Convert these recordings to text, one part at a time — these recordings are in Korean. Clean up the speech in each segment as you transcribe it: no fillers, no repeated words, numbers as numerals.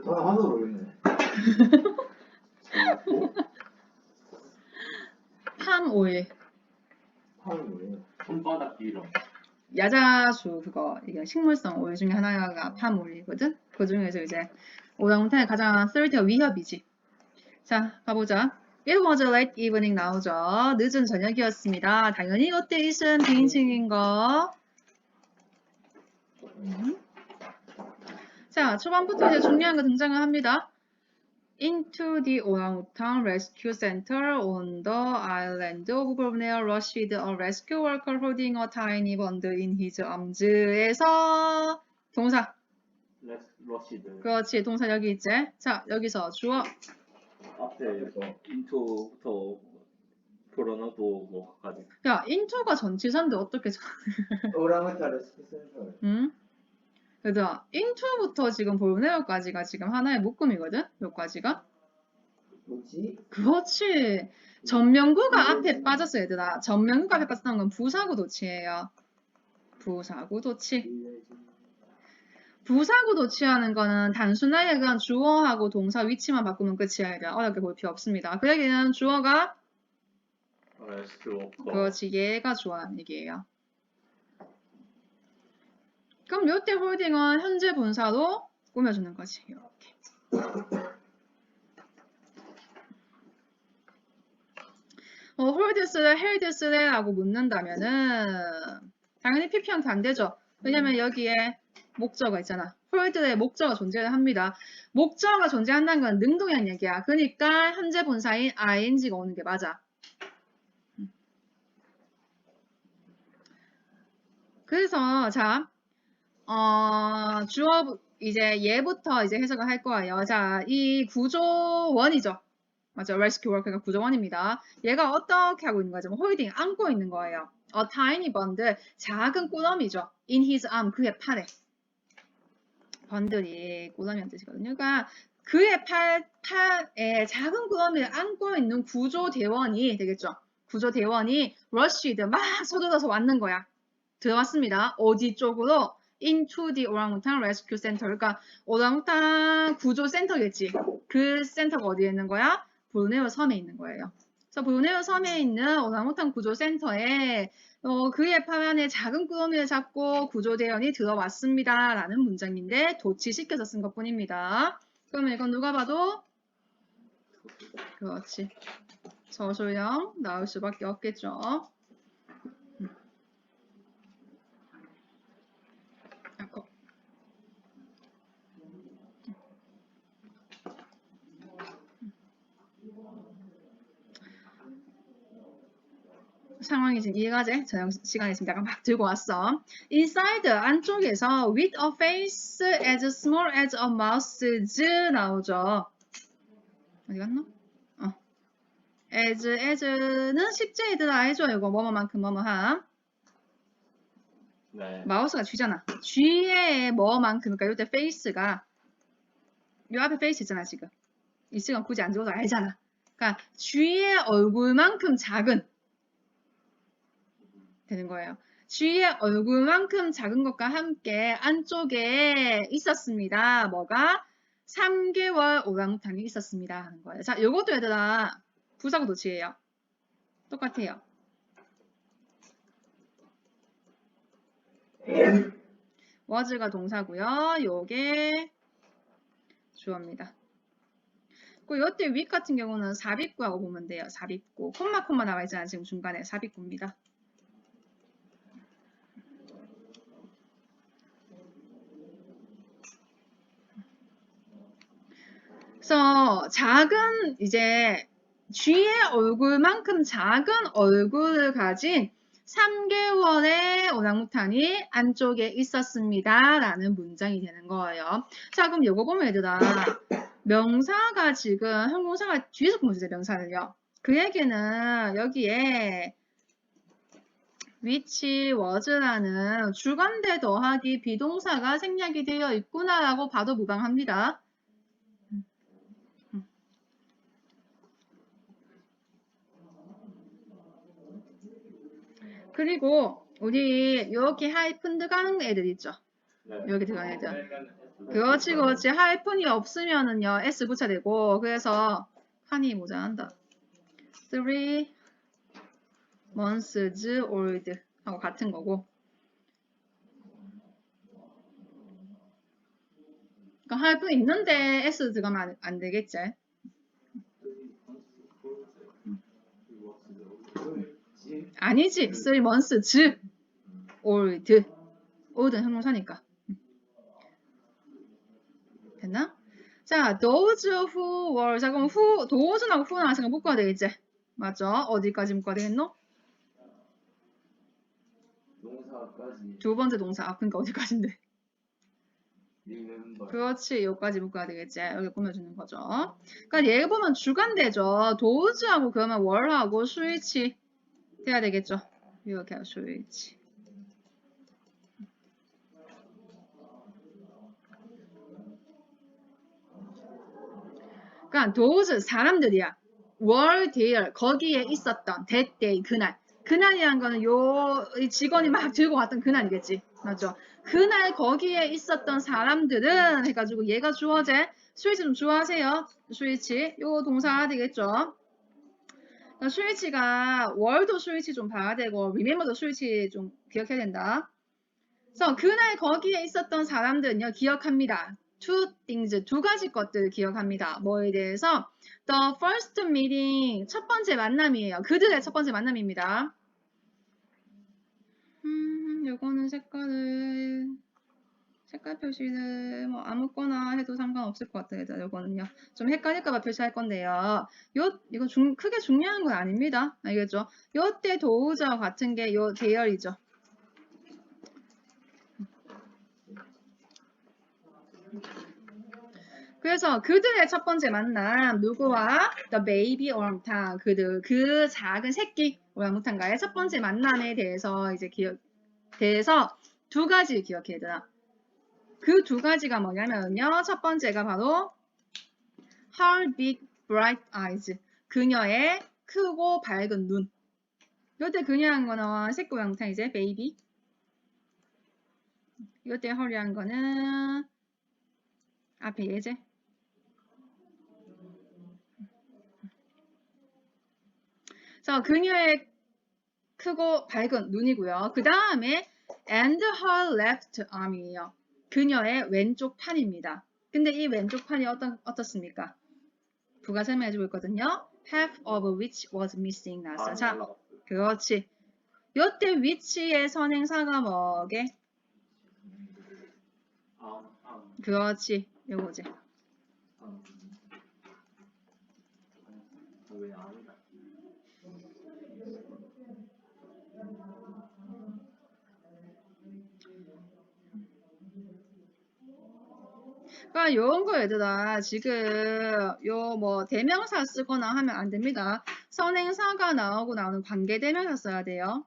더 하나도 모르겠네. 팜오일. 하는 뭐예요? 손바닥 기름. 야자수 그거 이게 식물성 오일 중에 하나가 팜오일이거든. 그 중에서 이제 오랑우탄의 가장 쓰레기가 위협이지. 자, 가보자. It was a late evening 나오죠. 늦은 저녁이었습니다. 당연히 이때 있은 비인칭인 거. 자, 초반부터 이제 중요한 거 등장을 합니다. Into the orangutan rescue center on the island of Borneo rushed a rescue worker holding a tiny bundle in his arms에서 동사. 러시드. 그렇지, 동사 여기 있지. 자, 여기서 주어. 앞에 인투부터 불어넣고 뭐까지. 야, into가 전치사인데 어떻게 오랑우탄 레스큐 센터. 응? 얘들아, into부터 지금 볼네어까지가 지금 하나의 묶음이거든? 여기까지가? 뭐지? 그렇지. 전명구가 앞에 빠졌어, 얘들아. 전명구가 앞에 빠졌다는 건 부사구 도치예요. 부사구 도치. 부사구 도치하는 거는 단순하게 그냥 주어하고 동사 위치만 바꾸면 끝이야, 얘들아. 어렵게 볼 필요 없습니다. 그 얘기는 주어가 레스큐. 그렇지, 얘가 좋아하는 얘기예요. 그럼 요때 홀딩은 현재 분사로 꾸며주는 거지. 이렇게. 홀드 쓰래, 헬드 쓰래라고 묻는다면은 당연히 PP형태 안 되죠. 왜냐면 여기에 목적어가 있잖아. 홀드에 목적어가 존재를 합니다. 목적어가 존재한다는 건 능동이란 얘기야. 그러니까 현재 분사인 ing가 오는 게 맞아. 그래서 자, 주어 이제 얘부터 이제 해석을 할 거예요. 자, 이 구조원이죠. 맞죠? rescue worker가 구조원입니다. 얘가 어떻게 하고 있는 거죠? 홀딩, 안고 있는 거예요. A tiny bundle, 작은 꾸러미죠. In his arm, 그의 팔에. 번들이 꾸러미란 뜻이거든요. 그러니까 그의 팔에 작은 꾸러미를 안고 있는 구조대원이 되겠죠. 구조대원이 rushed, 막 서둘러서 왔는 거야. 들어왔습니다. 어디 쪽으로? Into the orangutan rescue center. 그러니까 오랑우탄 구조 센터겠지. 그 센터가 어디에 있는 거야? 보르네오 섬에 있는 거예요. 그래서 보르네오 섬에 있는 오랑우탄 구조 센터에 그의 팔 안에 작은 꾸러미를 잡고 구조대원이 들어왔습니다. 라는 문장인데 도치시켜서 쓴 것뿐입니다. 그러면 이건 누가 봐도 그렇지. 저소형 나올 수밖에 없겠죠. 상황이 지금 이해가 돼? 저녁 시간에 지금 약간 막 들고 왔어. Inside 안쪽에서 with a face as small as a mouse's 나오죠. 어디 갔나? as는 식재이들 알죠? 이거 뭐뭐만큼 뭐뭐함. 네. 마우스가 쥐잖아. 쥐의 뭐만큼 그러니까 이때 face가 요 앞에 face 있잖아 지금. 이 시간 굳이 안 적어도 알잖아. 그러니까 쥐의 얼굴만큼 작은 되는 거예요. 쥐의 얼굴만큼 작은 것과 함께 안쪽에 있었습니다. 뭐가? 3개월 오랑우탄이 있었습니다. 하는 거예요. 자, 요것도 얘들아 부사구 도치예요. 똑같아요. was가 동사고요. 요게 주어입니다. 그 요때 윗 같은 경우는 삽입구하고 보면 돼요. 삽입구. 콤마 나와 있잖아. 지금 중간에 삽입구입니다. 그래서 작은 이제 쥐의 얼굴만큼 작은 얼굴을 가진 3개월의 오랑우탄이 안쪽에 있었습니다. 라는 문장이 되는 거예요. 자, 그럼 요거 보면 얘들아 명사가 지금 형용사가 뒤에서 보면 되죠. 명사를요. 그 얘기는 여기에 which was라는 주관대 더하기 비동사가 생략이 되어 있구나라고 봐도 무방합니다. 그리고 우리 여기 하이픈 들어가는 애들 있죠. 네. 여기 들어가는 애들. 그렇지, 그렇지. 하이픈이 없으면은요, S 붙여야 되고, 그래서, 칸이 모자란다. 3 months old 하고 같은 거고. 그러니까 하이픈 있는데 S 들어가면 안 되겠지. 뭐지? 아니지. 3 months old. old는 형용사니까. 됐나? 자, those who were. 자, 그럼 who, those하고 who는 항상 묶어야 되겠지? 맞죠? 어디까지 묶어야 되겠노? 동사까지 두 번째 동사. 아, 그러니까 어디까지인데? remember. 그렇지. 여기까지 묶어야 되겠지. 여기 꾸며주는 거죠. 그러니까 얘 보면 주관되죠. those하고 그러면 were하고 switch 돼야 되겠죠. 이렇게 하고 switch. 그러니까 those 사람들이야. were there 거기에 있었던 that day 그날. 그날이란 거는 이 직원이 막 들고 왔던 그날이겠지. 맞죠? 그날 거기에 있었던 사람들은 해가지고 얘가 주어제. 스위치 좀 주어하세요. 스위치. 요 동사 되겠죠. 그러니까 스위치가 월도 스위치 좀 봐야 되고 remember도 스위치 좀 기억해야 된다. 그래서 그날 거기에 있었던 사람들은요. 기억합니다. two things, 두 가지 것들을 기억합니다. 뭐에 대해서? The first meeting, 첫 번째 만남이에요. 그들의 첫 번째 만남입니다. 요거는 색깔 표시를 뭐 아무거나 해도 상관없을 것 같아요. 요거는요. 좀 헷갈릴까봐 표시할 건데요. 이거 크게 중요한 건 아닙니다. 알겠죠? 요때 도우자와 같은 게 요 대열이죠. 그래서 그들의 첫 번째 만남 누구와 the baby orangutan 그 작은 새끼 오랑우탄과의 첫 번째 만남에 대해서 이제 대해서 두 가지 기억해야 되나. 그 두 가지가 뭐냐면요. 첫 번째가 바로 her big bright eyes 그녀의 크고 밝은 눈. 이때 그녀한 거는 새끼 오랑우탄 이제 baby. 이때 her이한 거는 앞에 예제. 자, 그녀의 크고 밝은 눈이고요. 그 다음에 and her left arm이에요. 그녀의 왼쪽 판입니다. 근데 이 왼쪽 판이 어떻습니까? 부가 설명해주고 있거든요. half of which was missing 나왔어요. 자, 그렇지. 요때 which의 선행사가 뭐게? 그렇지. 요거지. 왜 아니다? 그러니까 요런 거 얘들아 지금 요 뭐 대명사 쓰거나 하면 안 됩니다. 선행사가 나오는 관계 대명사 써야 돼요.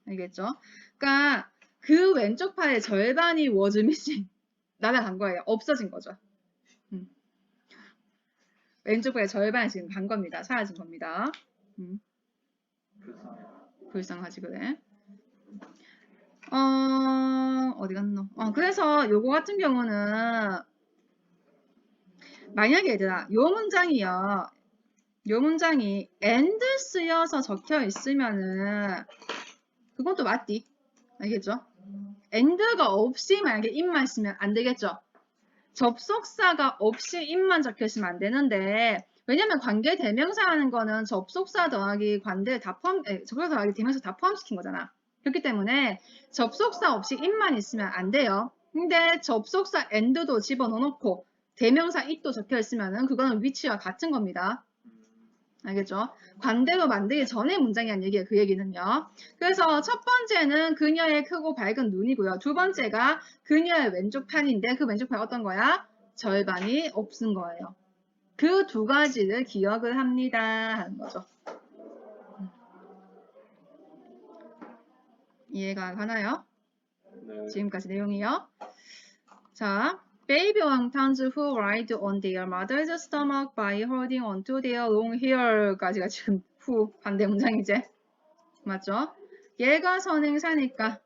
알겠죠? 그러니까 그 왼쪽 팔의 절반이 was missing 날아간 거예요. 없어진 거죠. 왼쪽 팔의 절반이 지금 간 겁니다. 사라진 겁니다. 불쌍하지 그래. 어디 갔노? 그래서 요거 같은 경우는 만약에 얘들아 요 문장이 and 쓰여서 적혀 있으면은 그건 또 맞디. 알겠죠? and가 없이 만약에 it만 있으면 안 되겠죠? 접속사가 없이 it만 적혀 있으면 안 되는데 왜냐면 관계 대명사 하는 거는 접속사 더하기 관대 다 접속사 더하기 대명사 다 포함시킨 거잖아. 그렇기 때문에 접속사 없이 it만 있으면 안 돼요. 근데 접속사 and도 집어넣어놓고 대명사 it도 적혀 있으면은 그거는 which와 같은 겁니다. 알겠죠? 관대로 만들기 전에 문장이란 얘기예요. 그 얘기는요. 그래서 첫 번째는 그녀의 크고 밝은 눈이고요. 두 번째가 그녀의 왼쪽 판인데 그 왼쪽 판 어떤 거야? 절반이 없은 거예요. 그 두 가지를 기억을 합니다. 하는 거죠. 이해가 가나요? 네. 지금까지 내용이요. 자, baby orangutans who ride on their mother's stomach by holding onto their long hair까지가 지금 후 반대 문장이지. 맞죠? 얘가 선행사니까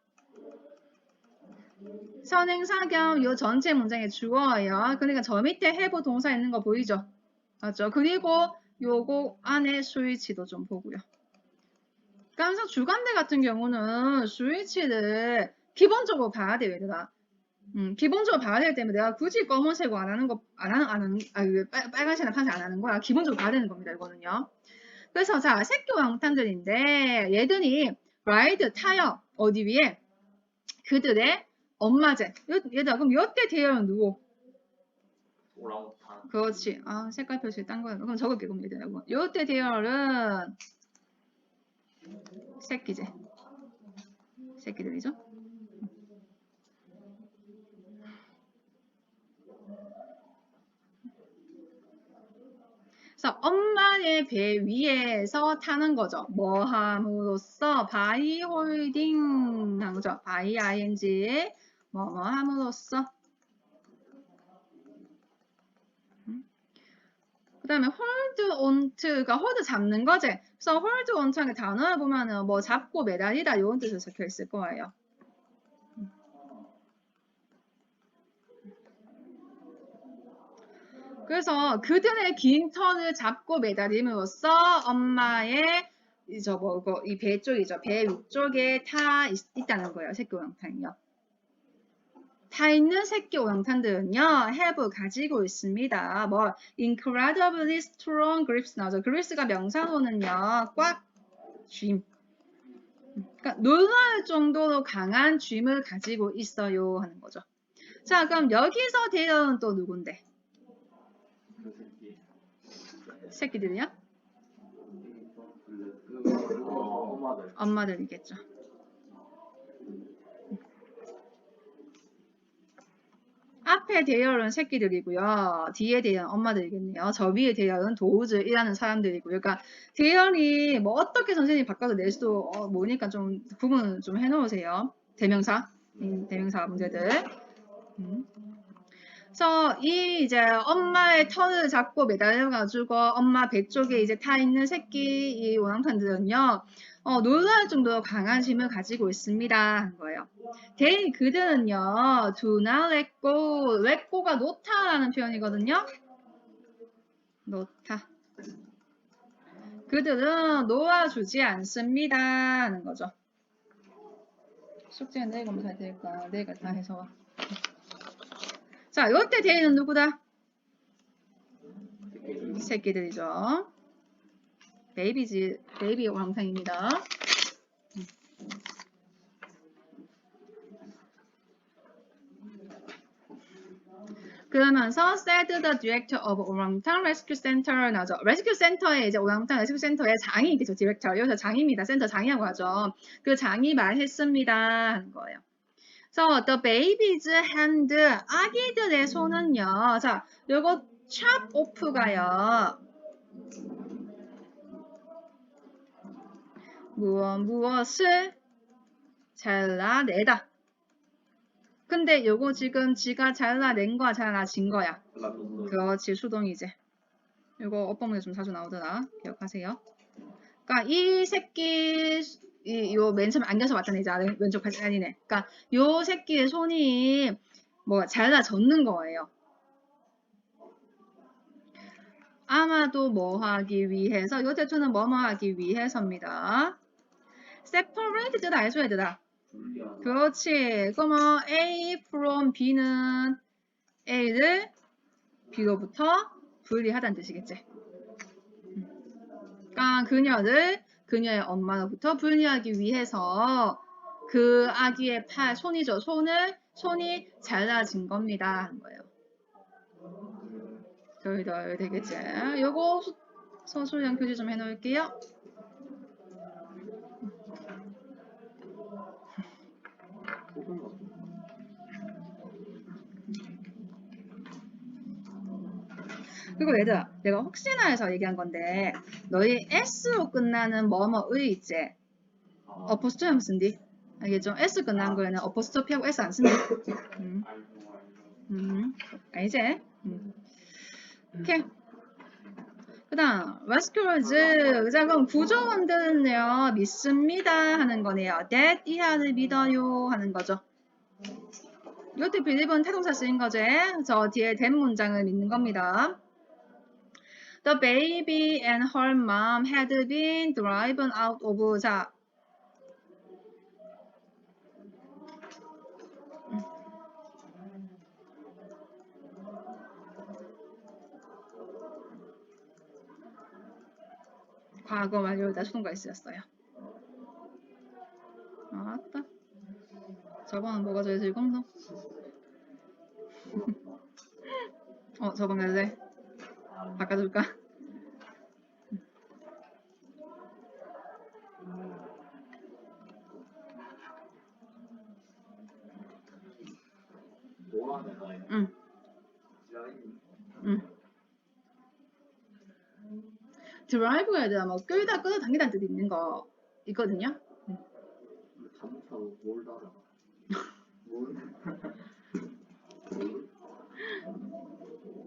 선행사 겸 요 전체 문장의 주어예요. 그러니까 저 밑에 have 동사 있는 거 보이죠? 맞죠? 그리고 요거 안에 스위치도 좀 보고요. 그러니까 항상 주간대 같은 경우는 스위치를 기본적으로 봐야 돼요, 얘들아. 기본적으로 봐야 되기 때문에 내가 굳이 검은색으로 안 하는 거, 빨간색이나 파란색 안 하는 거야. 기본적으로 봐야 되는 겁니다, 이거는요. 그래서 자, 색교 형탄들인데 얘들이 라이드, 타요, 어디 위에? 그들의 엄마제. 얘들아, 그럼 요때 대열은 누구? 오랑우탄. 그렇지. 아, 색깔 표시 딴 거야. 그럼 적을게, 그럼 얘들아. 요때 대열은 새끼제. 새끼들이죠. 그래서 엄마의 배 위에서 타는 거죠. 뭐 함으로써 바이 홀딩 한 거죠. 바이 ing 뭐 함으로써. 그 다음에 hold on to가 hold 잡는 거지. 그래서 hold on to의 단어를 보면은 뭐 잡고 매달리다 이런 뜻으로 적혀 있을 거예요. 그래서 그들의 긴 턴을 잡고 매달림으로써 엄마의 이 배 쪽이죠. 배 위쪽에 타 있다는 거예요. 새끼 오랑탄이요. 타 있는 새끼 오랑탄들은요, have 가지고 있습니다. 뭐 incredibly strong grips 나오죠. grips가 명사로는요, 꽉 쥐임. 그러니까 놀라울 정도로 강한 쥐임을 가지고 있어요 하는 거죠. 자, 그럼 여기서 대열은 또 누군데? 그 새끼. 새끼들이요? 엄마들. 엄마들이겠죠. 앞에 대열은 새끼들이고요. 뒤에 대열은 엄마들이겠네요. 저 위에 대열은 도우즈 일하는 사람들이고요. 그러니까 대열이 뭐 어떻게 선생님이 바꿔서 낼 수도 모르니까 좀 구분 좀 해놓으세요. 대명사, 대명사 문제들. 그래서 이 이제 엄마의 털을 잡고 매달려가지고 엄마 배 쪽에 이제 타 있는 새끼 이 오랑탄들은요, 놀랄 정도로 강한 힘을 가지고 있습니다 한 거예요. they 그들은요, do not let go, let go가 놓다라는 표현이거든요. 놓다. 그들은 놓아주지 않습니다 하는 거죠. 숙제는 내일 검사해 드릴까? 내일 다 해서 와. 자, 요때 데이는 누구다? 새끼들이죠. 베이비 오랑탕입니다. 그러면서 said the director of 오랑탕 rescue center 나죠. rescue center에 이제 오랑탕 rescue center의 장이 있겠죠. 디렉터. 여기서 장입니다. 센터 장이라고 하죠. 그 장이 말했습니다 하는 거예요. So the baby's hand 아기들의 손은요. 자, 요거 chop off가요. 무엇을 잘라내다. 근데 요거 지금 지가 잘라낸 거야, 잘라진 거야. 그렇지, 수동이지. 요거 어법문에 좀 자주 나오더라. 기억하세요. 그러니까 이 새끼 요 맨 처음 안겨서 왔던 애자 왼쪽 아니네. 그러니까 요 새끼의 손이 뭐 잘라졌는 거예요. 아마도 뭐 하기 위해서 요 대투는 뭐 하기 위해서입니다. separated 알죠, 얘들아? 그렇지. 그러면 A from B는 A를 B로부터 분리하다는 뜻이겠지. 그러니까 그녀의 엄마로부터 분리하기 위해서 그 아기의 손이죠. 손이 잘라진 겁니다. 한 거예요. 덜 되겠지. 요거 서술형 표시 좀 해놓을게요. 그리고 얘들아, 내가 혹시나 해서 얘기한 건데 너희 S로 끝나는 뭐뭐의 있지? 어포스토피 쓴디? 알겠죠? S 끝난 거에는 어포스토피하고 S 안 쓴디? 알지? 오케이. 그 다음 rescuers. 자, 그럼 구조원들은요 믿습니다 하는 거네요. that 이하를 믿어요 하는 거죠. 이것도 believe는 태동사 쓰인 거지. 저 뒤에 된 문장을 믿는 겁니다. The baby and her mom had been driven out of. 자, 과거 완료에다 수동과 쓰였어요. 아따. 저번은 뭐가 제일 즐겁노? 저번 가도 돼? 바꿔줄까? 뭐하네. 응. 응. 드라이브에 대한 뭐 끌다 끌어당기다는 뜻이 있는 거 있거든요. 자동차로 뭘 달아? 뭘?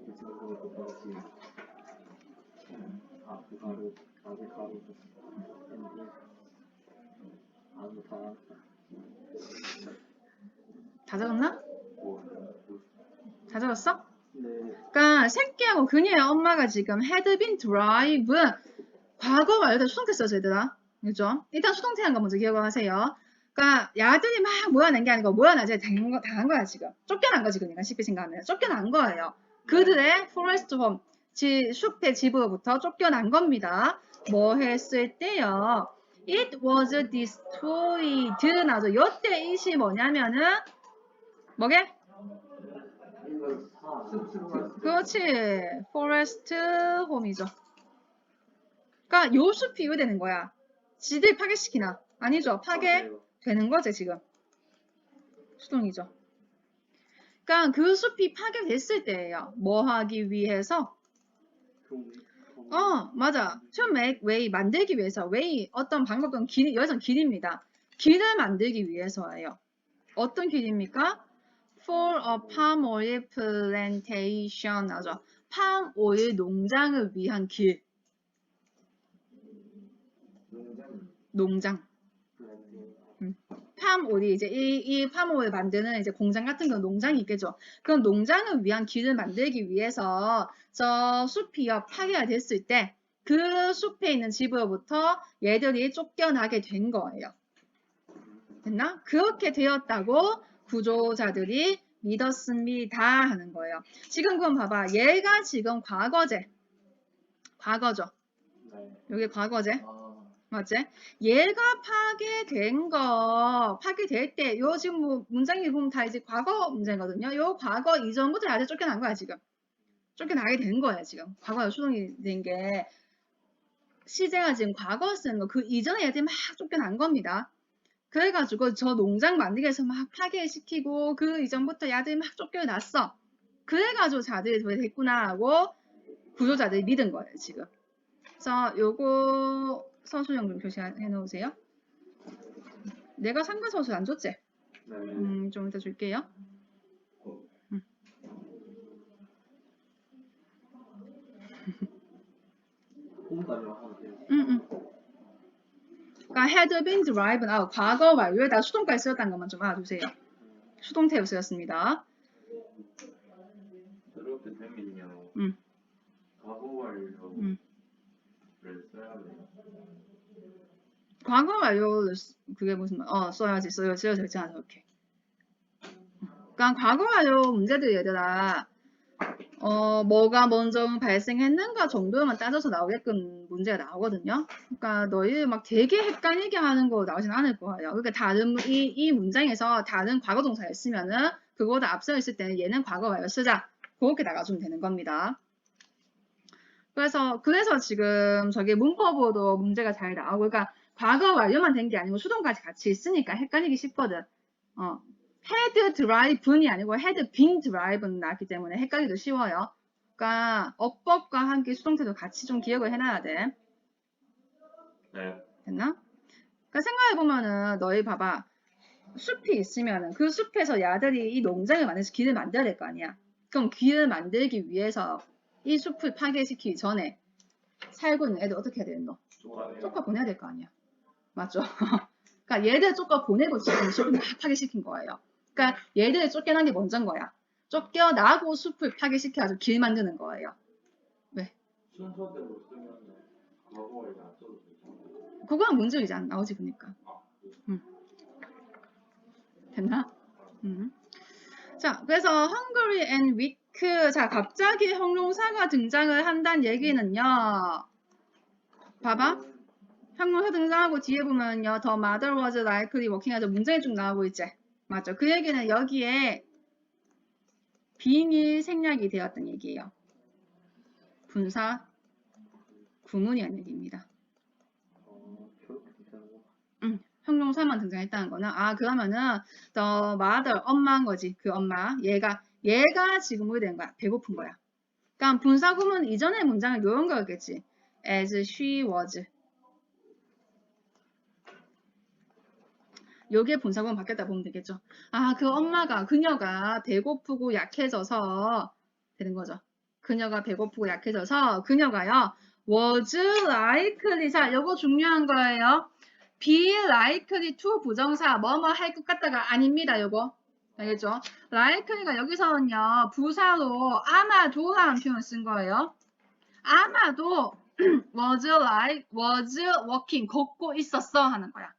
이 친구가 똑같이 가로 앞에 가로 엔딩 아무 다 다 적었나? 다 적었어? 네. 그러니까 새끼하고 그녀의 엄마가 지금 had been drive 과거 완료다 수동태 써서 얘들아. 그죠? 일단 수동태 한 거 먼저 기억을 하세요. 그러니까 야들이 막 모여낸 게 아니고 모여나지 당한 거야 지금. 쫓겨난 거 지금 내가 쉽게 생각하면 쫓겨난 거예요. 그들의 forest home 숲의 집으로부터 쫓겨난 겁니다. 뭐 했을 때요? It was destroyed 나죠. 요때 it이 뭐냐면은 뭐게? 그렇지. forest home이죠. 그러니까 요 숲이 왜 되는 거야? 지들 파괴시키나? 아니죠. 파괴되는 거지 지금. 수동이죠. 그러니까 그 숲이 파괴됐을 때예요. 뭐 하기 위해서? 맞아. To make way 만들기 위해서 way 어떤 방법은 길, 여기선 길입니다. 길을 만들기 위해서예요. 어떤 길입니까? For a palm oil plantation 하죠. palm oil 농장을 위한 길. 농장. 팜오일 이제 이 팜오일 만드는 이제 공장 같은 그런 농장이 있겠죠. 그런 농장을 위한 길을 만들기 위해서 저 숲이요 파괴가 됐을 때 그 숲에 있는 집으로부터 얘들이 쫓겨나게 된 거예요. 됐나? 그렇게 되었다고 구조자들이 믿었습니다 하는 거예요. 지금 그럼 봐봐. 얘가 지금 과거제. 과거죠. 여기 과거제. 맞지? 얘가 파괴될 때, 요 지금 뭐 문장이 보면 다 이제 과거 문제거든요. 요 과거 이전부터 아주 쫓겨난 거야, 지금. 쫓겨나게 된 거야, 지금. 과거에 수동이 된 게. 시제가 지금 과거 쓰는 거, 그 이전에 애들이 막 쫓겨난 겁니다. 그래가지고 저 농장 만들기 위해서 막 파괴시키고, 그 이전부터 애들이 막 쫓겨났어. 그래가지고 자들이 왜 됐구나 하고 구조자들이 믿은 거예요, 지금. 그래서 요거, 서술형 좀 표시해 놓으세요. 내가 상관 서술 안 줬지? 좀 이따 줄게요. 그러니까 had been driven out 과거 완료에다 수동까지 쓰였다는 것만 좀 알아두세요. 수동태로 쓰였습니다. 이렇게 되면요. 과거 완료를 써야 돼요. 과거 완료를 그게 무슨 써야지 써야 되지 않아 이렇게. 그러니까 과거 완료 문제들 얘들아 뭐가 먼저 발생했는가 정도만 따져서 나오게끔 문제가 나오거든요. 그러니까 너희들 막 되게 헷갈리게 하는 거 나오진 않을 거예요. 그러니까 다른 이 문장에서 다른 과거 동사를 쓰면은 그거보다 앞서 있을 때는 얘는 과거 완료 쓰자. 그렇게 나가주면 되는 겁니다. 그래서 지금 저게 문법으로 문제가 잘 나오고 그러니까 과거 완료만 된 게 아니고 수동까지 같이 있으니까 헷갈리기 쉽거든. had drive이 아니고 had been drive는 나왔기 때문에 헷갈리기도 쉬워요. 그러니까 어법과 함께 수동태도 같이 좀 기억을 해놔야 돼. 네. 됐나? 그러니까 생각해보면은 너희 봐봐. 숲이 있으면은 그 숲에서 야들이 이 농장을 만들어서 길을 만들어야 될 거 아니야. 그럼 길을 만들기 위해서 이 숲을 파괴시키기 전에 살고 있는 애들 어떻게 해야 되는 쫓아 보내야 될 거 아니야. 맞죠? 그러니까 얘들 쫓아 보내고 지금 숲을 막 파괴시킨 거예요. 그러니까 얘들이 쫓겨난 게 먼저인 거야. 쫓겨나고 숲을 파괴시켜가지고 길 만드는 거예요. 왜? 순서대로 쓰면 과거에 안 써도 되죠. 그거는 문제 이제 안 나오지 그러니까. 됐나? 자, 그래서 hungry and weak. 자, 갑자기 형용사가 등장을 한다는 얘기는요. 봐봐. 형용사 등장하고 뒤에 보면요. The mother was likely working 하죠. 문장이 좀 나오고 있지. 맞죠? 그 얘기는 여기에 비밀 생략이 되었던 얘기예요. 분사 구문이라는 얘기입니다. 형용사만 등장했다는 거는 그러면은 the mother 엄마인 거지. 그 엄마. 얘가 지금 뭐게 된 거야? 배고픈 거야. 그러니까 분사 구문 이전의 문장은 이런 거겠지. As she was. 여기에 분사 구문 바뀌었다 보면 되겠죠. 그 엄마가 그녀가 배고프고 약해져서 되는 거죠. 그녀가 배고프고 약해져서 그녀가요. was likely. 자, 요거 중요한 거예요. be likely to 부정사 뭐뭐 할 것 같다가 아닙니다. 요거 알겠죠? likely가 여기서는요 부사로 아마도라는 표현을 쓴 거예요. 아마도 was walking 걷고 있었어 하는 거야.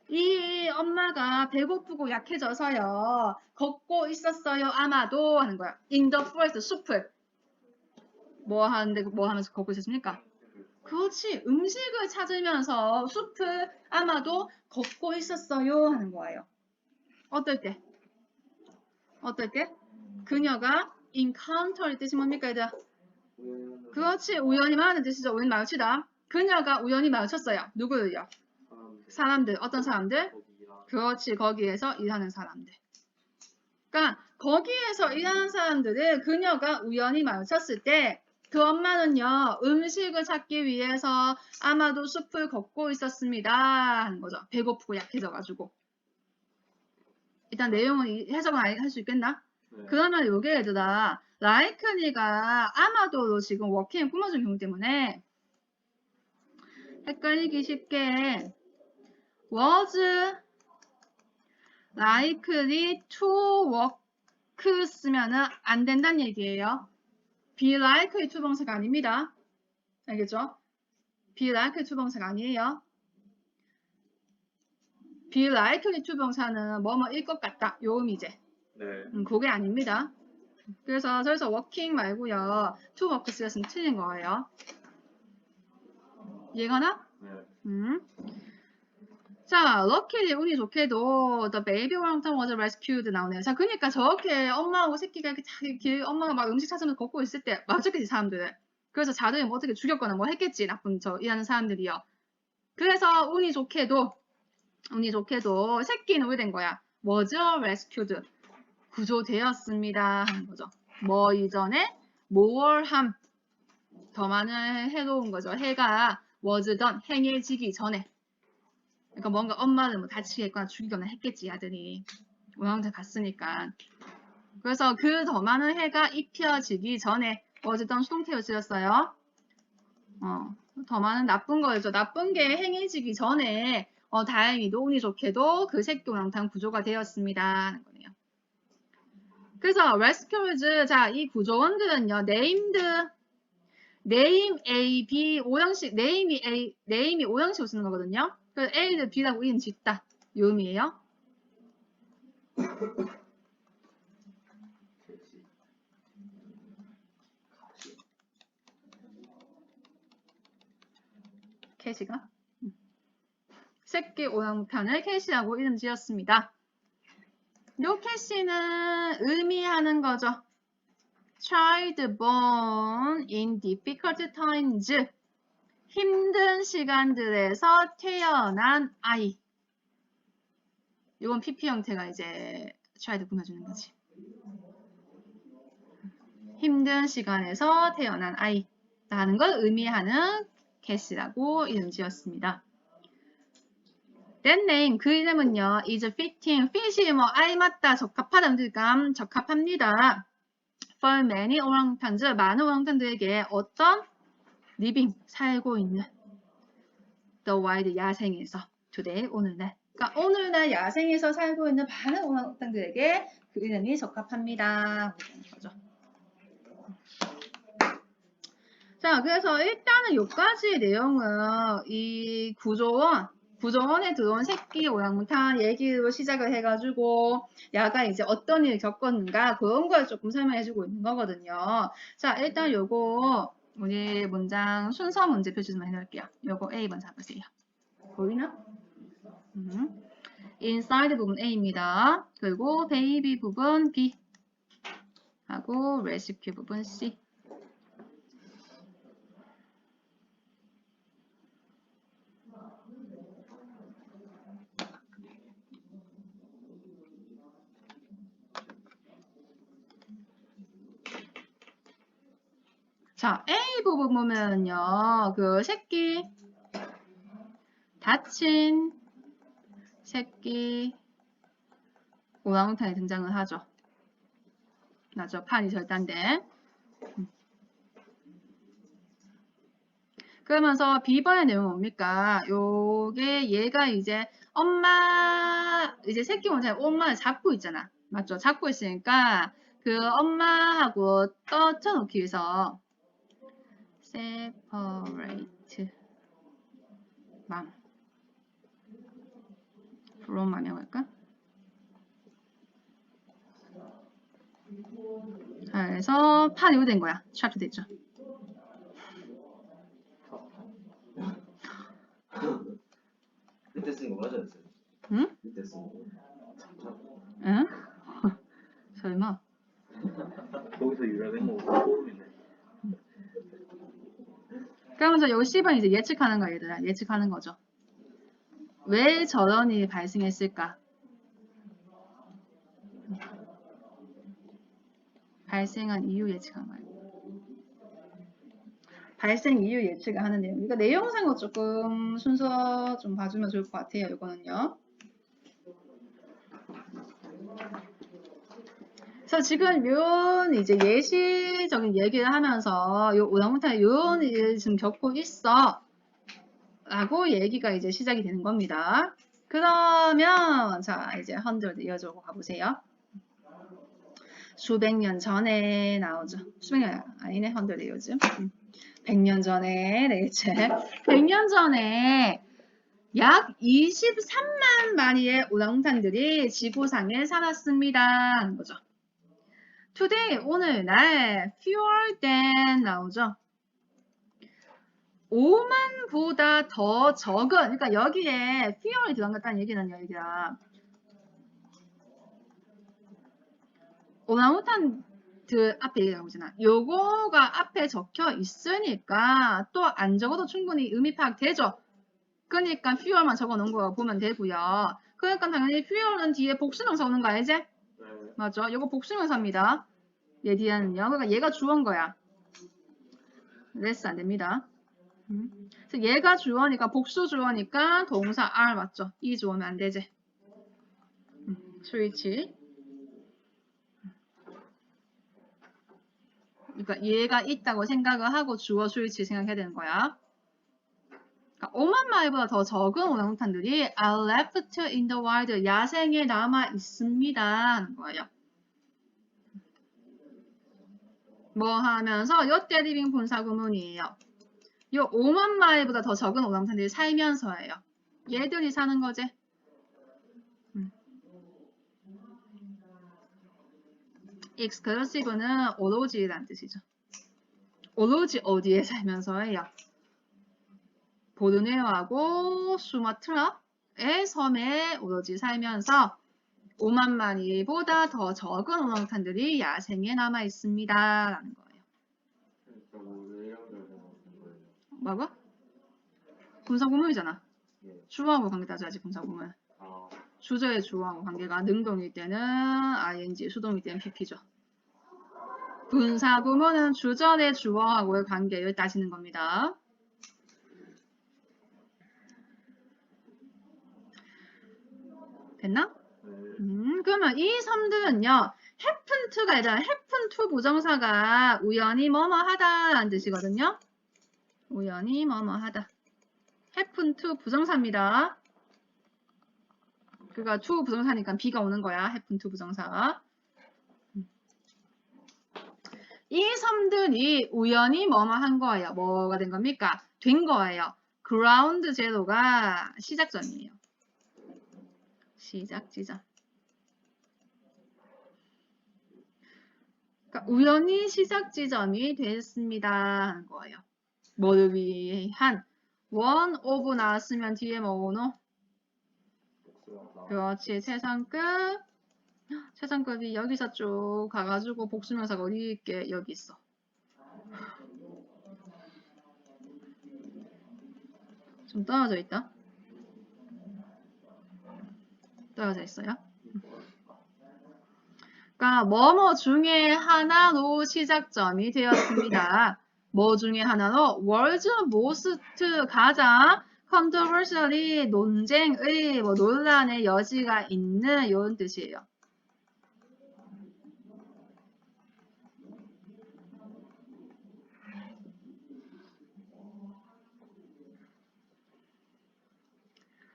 이 엄마가 배고프고 약해져서요 걷고 있었어요 아마도 하는 거야. in the forest 숲을 뭐 하면서 걷고 있었습니까? 그렇지. 음식을 찾으면서 숲을 아마도 걷고 있었어요 하는 거예요. 어떨 때? 그녀가 encounter의 뜻이 뭡니까 얘들아? 그렇지. 우연히 마주하는 뜻이죠. 우연히 마주치다. 그녀가 우연히 마주쳤어요. 누구를요? 사람들. 어떤 사람들? 그렇지. 거기에서 일하는 사람들. 그러니까 거기에서 일하는 사람들을 그녀가 우연히 마주쳤을 때 그 엄마는요, 음식을 찾기 위해서 아마도 숲을 걷고 있었습니다. 하는 거죠. 배고프고 약해져가지고. 일단 내용은 해석은 할 수 있겠나? 네. 그러면 요게 얘들아, likely가 아마도로 지금 워킹을 꾸며준 경우 때문에 헷갈리기 쉽게 was likely to work 쓰면은 안 된다는 얘기예요. be likely to 동사가 아닙니다. 알겠죠? be likely to 동사가 아니에요. be likely to 동사는 뭐뭐일 것 같다. 요 의미제. 네. 그게 아닙니다. 그래서 working 말고요. to work 쓰였으면 틀린 거예요. 이해가나? 네. 자, luckily 운이 좋게도 the baby orangutan was rescued 나오네요. 자, 그러니까 저렇게 엄마하고 새끼가 이렇게 엄마가 막 음식 찾으면서 걷고 있을 때 마주쳤겠지 사람들을. 그래서 자들이 뭐 어떻게 죽였거나 뭐 했겠지 나쁜 일하는 사람들이요. 그래서 운이 좋게도 새끼는 왜 된 거야? was rescued 구조되었습니다 하는 거죠. 뭐 이전에 뭘 함 더 많은 해로운 거죠. 해가 was done 행해지기 전에. 그러니까 뭔가 엄마를 뭐 다치겠거나 죽이거나 했겠지 아들이 오랑우탄 갔으니까. 그래서 그 더 많은 해가 입혀지기 전에 was done 수동태로 쓰였어요. 더 많은 나쁜 거죠. 나쁜 게 행해지기 전에 다행히도 운이 좋게도 그 새끼 오랑우탄 구조가 되었습니다 하는 거네요. 그래서 rescuers 자 이 구조원들은요 name A, B 오형식 name이 오형식으로 쓰는 거거든요. 그래서 A를 B라고 이름 짓다. 이 의미예요. 캐시가 새끼 오랑우탄을 캐시라고 이름 지었습니다. 요 캐시는 의미하는 거죠. Child born in difficult times. 힘든 시간들에서 태어난 아이. 이건 PP 형태가 이제 child 꾸며주는 거지. 힘든 시간에서 태어난 아이. 라는 걸 의미하는 캐시라고 이름 지었습니다. That name, 그 이름은요, is fitting. fit이 뭐 알맞다, 적합하다, 그러니까 적합합니다. For many orangutans, 많은 오랑우탄들에게 어떤 living, 살고 있는 the wild, 야생에서 today, 오늘날. 그러니까 오늘날 야생에서 살고 있는 많은 오랑우탄들에게 그 이름이 적합합니다. 거죠. 자, 그래서 일단은 여기까지 내용은 이 구조원에 들어온 새끼 오랑우탄 얘기로 시작을 해가지고 야가 이제 어떤 일을 겪었는가 그런 걸 조금 설명해주고 있는 거거든요. 자, 일단 요거 우리 문장 순서 문제 표시 좀 해놓을게요. 요거 A 먼저 해보세요. 보이나? inside 부분 A입니다. 그리고 baby 부분 B 하고 rescue 부분 C. 자, A 부분 보면요. 그 새끼, 다친 새끼 오랑우탄이 등장을 하죠. 맞죠? 판이 절단된. 그러면서 B번의 내용은 뭡니까? 요게 얘가 이제 이제 새끼 원장이 엄마를 잡고 있잖아. 맞죠? 잡고 있으니까 그 엄마하고 떨쳐놓기 위해서 separate mom from mom이라고 할까? 자, 그래서 판이 이거 된 거야. trapped 됐죠. 그때 쓴 거 맞았어요. 응? 그때 쓴 거. 응? 설마? 거기서 유래된 거 모르겠네. 그러면서 여기 10은 이제 예측하는 거야, 얘들아. 예측하는 거죠. 왜 저런 일이 발생했을까? 발생한 이유 예측한 거예요. 발생 이유 예측을 하는 내용. 그러니까 내용상으로 조금 순서 좀 봐주면 좋을 것 같아요. 이거는요. 그래서 지금 요런 이제 예시적인 얘기를 하면서 요 오랑우탄이 요런 일을 지금 겪고 있어. 라고 얘기가 이제 시작이 되는 겁니다. 그러면 자 이제 100 이어주고 가보세요. 수백 년 전에 나오죠. 수백 년 아니네. 100 요즘. 100년 전에 되겠지. 100년 전에 약 23만 마리의 오랑우탄들이 지구상에 살았습니다. 하는 거죠. Today, 오늘날 fewer than 나오죠. 5만보다 더 적은, 그러니까 여기에 fewer이 들어갔다는 얘기는요, 얘기야. 오랑우탄들 앞에 얘기 나오잖아. 요거가 앞에 적혀 있으니까 또 안 적어도 충분히 의미 파악되죠. 그러니까 fewer만 적어 놓은 거 보면 되고요. 그러니까 당연히 fewer는 뒤에 복수명사 오는 거 알지? 네. 맞죠? 요거 복수명사입니다. 얘 뒤에는요. 그러니까 얘가 주어인 거야. 레스 안 됩니다. 그래서 얘가 주어니까 복수 주어니까 동사 are 맞죠? 이 주어면 안 되지. 스위치. 그러니까 얘가 있다고 생각을 하고 주어 스위치 생각해야 되는 거야. 그러니까 5만 마리보다 더 적은 오랑우탄들이 are left in the wild 야생에 남아 있습니다 하는 거예요. 뭐 하면서 요때 리빙 분사 구문이에요. 요 5만 마리보다 더 적은 오랑우탄들이 살면서예요. 얘들이 사는 거지. exclusive는 오로지란 뜻이죠. 오로지 어디에 살면서예요? 보르네오하고 수마트라의 섬에 오로지 살면서 5만 마리보다 더 적은 오랑우탄들이 야생에 남아 있습니다. 라는 거예요. 왜 연결되는 거예요? 뭐고? 분사구문이잖아. 예. 주어하고 관계 따져야지 분사구문. 아, 주저의 주어하고 관계가 능동일 때는 ing, 수동일 때는 pp죠. 분사구문은 주절의 주어하고의 관계를 따지는 겁니다. 됐나? 네. 그러면 이 섬들은요. happen to가 아니라 happen to 부정사가 우연히 뭐뭐 하다라는 뜻이거든요. 우연히 뭐뭐 하다. happen to 부정사입니다. 그가 to 부정사니까 B가 오는 거야. happen to 부정사. 이 섬들이 우연히 뭐뭐 한 거예요. 뭐가 된 겁니까? 된 거예요. ground zero가 시작점이에요. 시작 지점. 그러니까 우연히 시작 지점이 됐습니다 하는 거예요. 뭐를 위한 one of 나왔으면 뒤에 뭐 오노? 그렇지. 최상급이 여기서 쭉 가가지고 복수명사가 어디 있게 여기 있어. 좀 떨어져 있다. 떨어져 있어요. 그러니까 뭐뭐 중에 하나로 시작점이 되었습니다. 뭐 중에 하나로 world's most 가장 controversially 논쟁의 뭐 논란의 여지가 있는 이런 뜻이에요.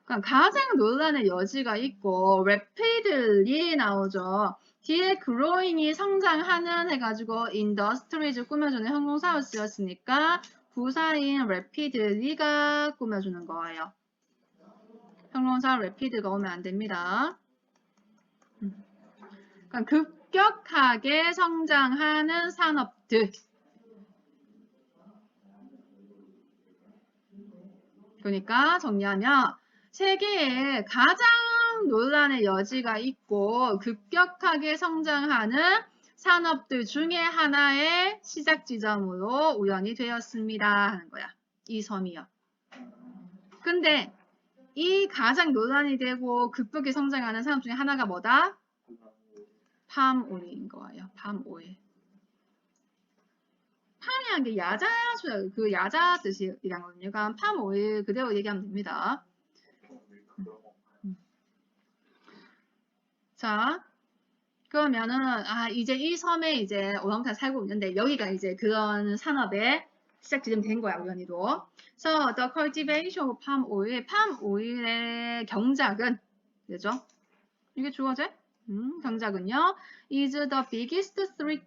그러니까 가장 논란의 여지가 있고 rapidly 나오죠. 뒤에 growing이 성장하는 해가지고 industries 꾸며주는 형용사로 쓰였으니까 부사인 rapidly가 꾸며주는 거예요. 형용사 rapid가 오면 안 됩니다. 그러니까 급격하게 성장하는 산업들. 그러니까 정리하면 세계에 가장 논란의 여지가 있고 급격하게 성장하는 산업들 중에 하나의 시작 지점으로 우연히 되었습니다 하는 거야. 이 섬이요. 근데 이 가장 논란이 되고 급격히 성장하는 산업 중에 하나가 뭐다? 팜오일인 거예요. 팜오일. 팜이란 게 야자 뜻이란 거든요. 그러니까 팜오일 그대로 얘기하면 됩니다. 자, 그러면은 이제 이 섬에 이제 오랑우탄 살고 있는데 여기가 이제 그런 산업의 시작 지점 된 거야, 우연히도. So the cultivation of palm oil, 팜오일의 경작은 되죠? 이게 주어제? 경작은요. is the biggest threat,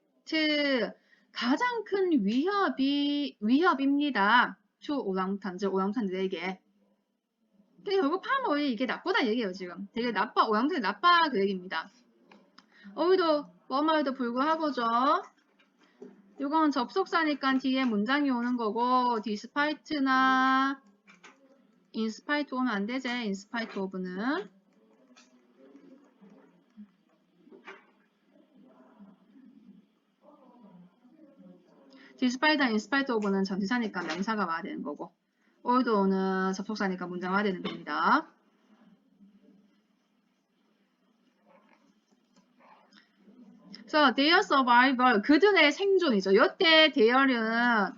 가장 큰 위협입니다. to 오랑우탄, 즉 오랑우탄들에게. 결국 팜오일 이게 나쁘다 얘기예요, 지금. 되게 나빠, 오랑우탄이 나빠 그 얘기입니다. 어휘도 뭐뭐에도 불구하고죠. 이건 접속사니까 뒤에 문장이 오는 거고 despite나 in spite 오면 안 되지. in spite of는. despite나 in spite of는 전치사니까 명사가 와야 되는 거고 어휘도는 접속사니까 문장 와야 되는 겁니다. 그래서 their survival, 그들의 생존이죠. 이때 their은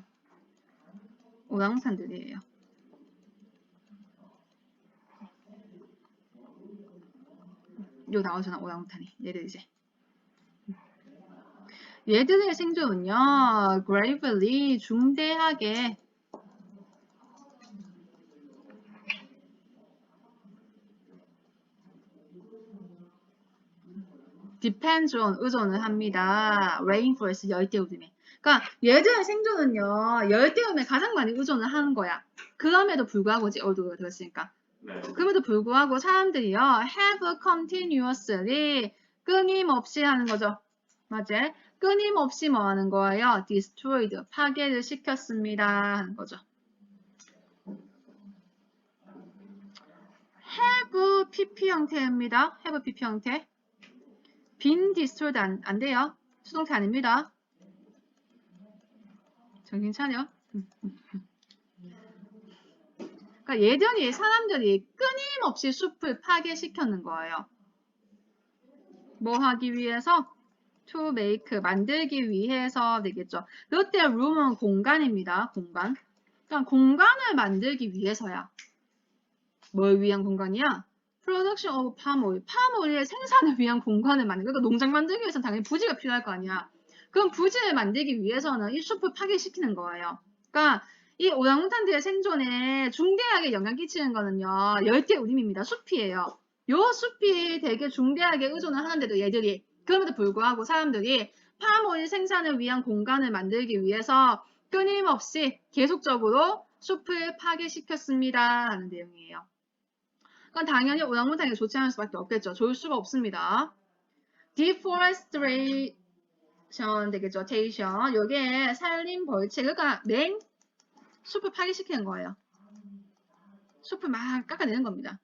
오랑우탄들이에요. 요 나오잖아, 오랑우탄이. 얘들 이제. 얘들의 생존은요, gravely, 중대하게 depends on, 의존을 합니다. rainforest, 열대우림에. 그러니까 얘들의 생존은요, 열대우림에 가장 많이 의존을 하는 거야. 그럼에도 불구하고, 어두가 들었으니까. 네. 그럼에도 불구하고 사람들이요, have continuously, 끊임없이 하는 거죠. 맞지? 끊임없이 뭐 하는 거예요? destroyed, 파괴를 시켰습니다. 하는 거죠. have pp 형태입니다. have pp 형태. been destroyed 안 돼요. 수동태 아닙니다. 정신 차려. 그러니까 예전에 사람들이 끊임없이 숲을 파괴시켰는 거예요. 뭐 하기 위해서? to make, 만들기 위해서 되겠죠. 이때 room은 공간입니다. 공간. 그러니까 공간을 만들기 위해서야. 뭘 위한 공간이야? production of palm oil. 팜오일의 생산을 위한 공간을 만들고, 그러니까 농장 만들기 위해서는 당연히 부지가 필요할 거 아니야. 그럼 부지를 만들기 위해서는 이 숲을 파괴시키는 거예요. 그러니까 이 오랑우탄들의 생존에 중대하게 영향 끼치는 거는요, 열대우림입니다. 숲이에요. 요 숲이 되게 중대하게 의존을 하는데도 얘들이 그럼에도 불구하고 사람들이 팜오일 생산을 위한 공간을 만들기 위해서 끊임없이 계속적으로 숲을 파괴시켰습니다 하는 내용이에요. 그럼 당연히 오랑우탄이 좋지 않을 수밖에 없겠죠. 좋을 수가 없습니다. deforestation 되겠죠. tation. 요게 산림 벌채. 그러니까 맨 숲을 파괴시키는 거예요. 숲을 막 깎아내는 겁니다.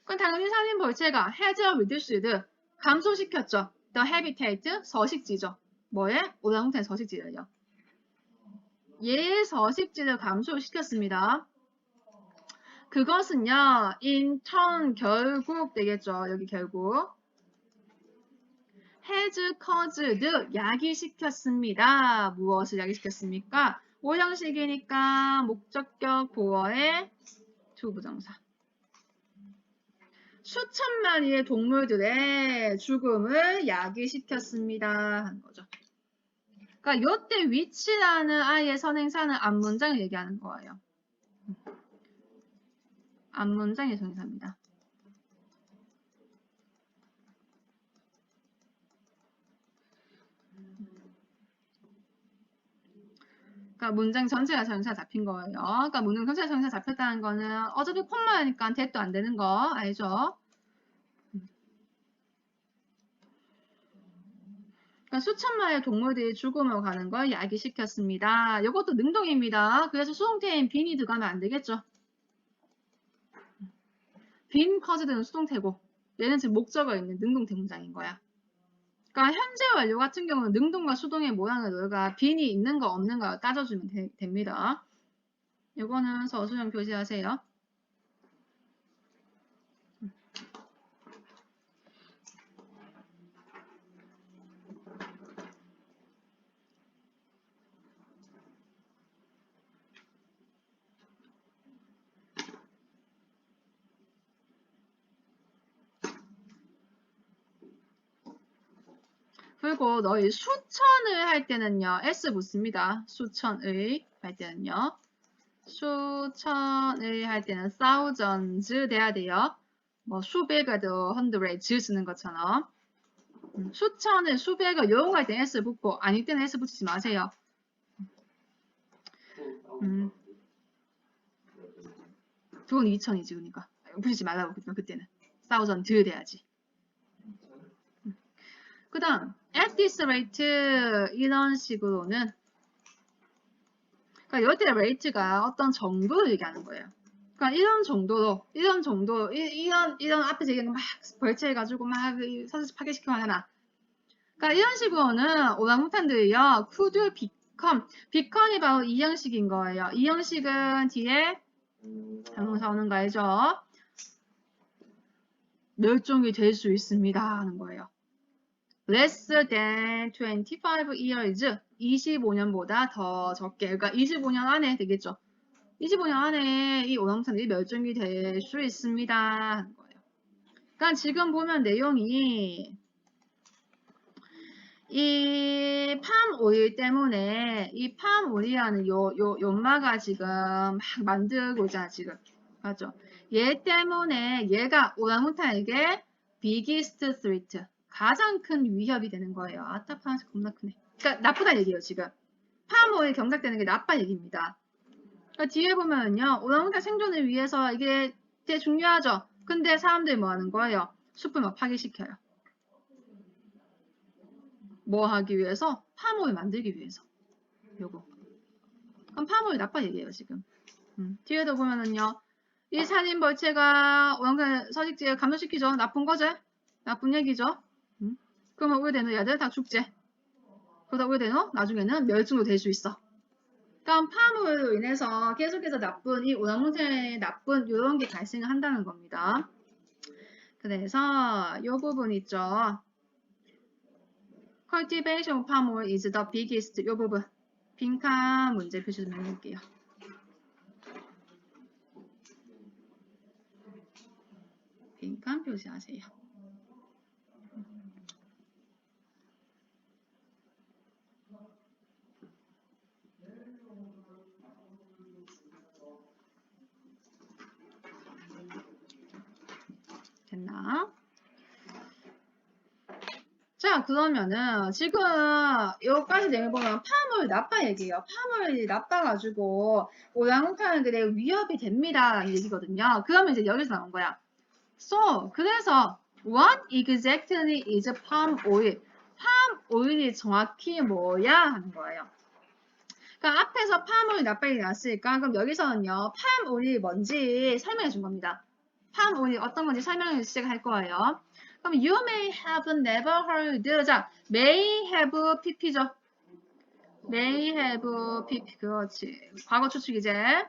그럼 당연히 산림 벌채가 has reduced 감소시켰죠. the habitat 서식지죠. 뭐에? 오랑우탄 서식지를요. 얘의 서식지를 감소시켰습니다. 그것은요, in turn 결국 되겠죠. 여기 결국 has caused 야기시켰습니다. 무엇을 야기시켰습니까? 오형식이니까 목적격 보어의 투부정사. 수천 마리의 동물들의 죽음을 야기시켰습니다. 하는 거죠. 그러니까 요때 which라는 아이의 선행사는 앞문장을 얘기하는 거예요. 앞문장의 선행사입니다. 그러니까 문장 전체가 선행사 잡힌 거예요. 그러니까 문장 전체가 선행사 잡혔다는 거는 어차피 콤마니까 대도 안 되는 거 알죠? 그러니까 수천 마리의 동물들이 죽음으로 가는 걸 야기시켰습니다. 이것도 능동입니다. 그래서 수동태인 빈이 들어가면 안 되겠죠. 빈 커즈드는 수동태고 얘는 지금 목적어 있는 능동태 문장인 거야. 그러니까 현재 완료 같은 경우는 능동과 수동의 모양을 너희가 빈이 있는 거 없는 거 따져주면 됩니다. 이거는 서술형 표시하세요. 그리고 너희 수천을 할 때는요. S 붙습니다. 수천의 할 때는요. 수천을 할 때는 thousands 돼야 돼요. 뭐 수백에도 hundreds 쓰는 것처럼. 수천을 수백을 이용할 때는 S 붙고 아닐 때는 S 붙이지 마세요. 그건 2000이지 그러니까. 붙이지 말라고 그때는. thousand 돼야지. 그 다음 at this rate 이런 식으로는 그러니까 이때 rate가 어떤 정도를 얘기하는 거예요. 그러니까 이런 정도로 이런 앞에서 얘기하는 막 벌채해가지고 막 사실 파괴시키면 하나. 그러니까 이런 식으로는 오랑우탄들이요 could become이 바로 이 형식인 거예요. 이 형식은 뒤에 형용사 오는 거 알죠? 멸종이 될 수 있습니다 하는 거예요. less than 25 years 25년보다 더 적게 그러니까 25년 안에 되겠죠. 25년 안에 이 오랑우탄들이 멸종이 될 수 있습니다 하는 거예요. 그러니까 지금 보면 내용이 이 팜오일 때문에 이 팜오일이라는 요 연마가 지금 막 만들고 있잖아 지금. 맞죠? 얘 때문에 얘가 오랑우탄에게 biggest threat 가장 큰 위협이 되는 거예요. 아따 파란색 겁나 크네. 그러니까 나쁘다는 얘기예요 지금. 팜오일 경작되는 게 나쁜 얘기입니다. 그러니까 뒤에 보면요. 오랑우탄 생존을 위해서 이게 되게 중요하죠. 근데 사람들이 뭐 하는 거예요? 숲을 막 파괴시켜요. 뭐 하기 위해서? 팜오일 만들기 위해서. 요거. 그럼 팜오일 나쁜 얘기예요 지금. 뒤에도 보면은요. 이 산림 벌채가 오랑우탄 서식지에 감소시키죠. 나쁜 거지? 나쁜 얘기죠. 그러면 우리대노 얘들 다 죽지. 그러다 우리대노 나중에는 멸종도 될 수 있어. 그럼 팜으로 인해서 계속해서 나쁜 이 오랑우탄의 나쁜 이런 게 발생을 한다는 겁니다. 그래서 이 부분 있죠. cultivation of palm oil is the biggest 이 부분 빈칸 문제 표시 좀 해볼게요. 빈칸 표시하세요. 그러면은 지금 여기까지 내용 보면 파물 나빠 얘기예요. 파물이 나빠가지고 오랑우탄들의 위협이 됩니다. 이 얘기거든요. 그러면 이제 여기서 나온 거야. So, 그래서 what exactly is palm oil? palm oil이 정확히 뭐야? 하는 거예요. 그러니까 앞에서 palm oil 나빠 얘기 나왔으니까 그럼 여기서는요. palm oil이 뭔지 설명해 준 겁니다. palm oil이 어떤 건지 설명을 시작할 거예요. 그럼 you may have never heard. 자, may have pp죠. may have pp. 그렇지. 과거 추측이제.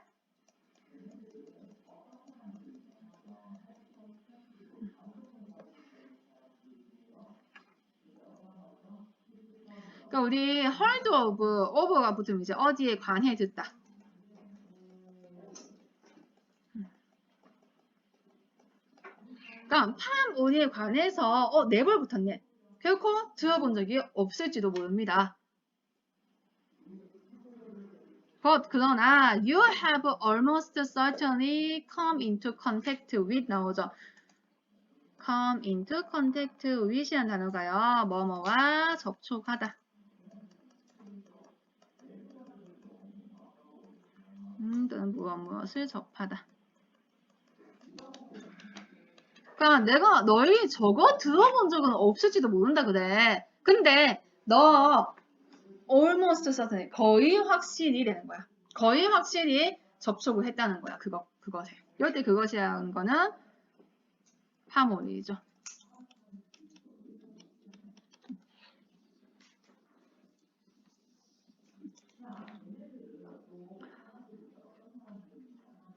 그러니까 우리 heard of가 붙으면 이제 어디에 관해 듣다. 그러니까 palm oil에 관해서 never 붙었네. 결코 들어본 적이 없을지도 모릅니다. But 그러나 you have almost certainly come into contact with 나오죠. come into contact with이라는 단어가요. 뭐뭐와 접촉하다. 또는 무엇을 접하다. 그러니까 내가 너희 저거 들어본 적은 없을지도 모른다 그래. 근데 너 almost certainly 거의 확실히 되는 거야. 거의 확실히 접촉을 했다는 거야. 그것에. 이럴 때 그것이라는 거는 파몰이죠.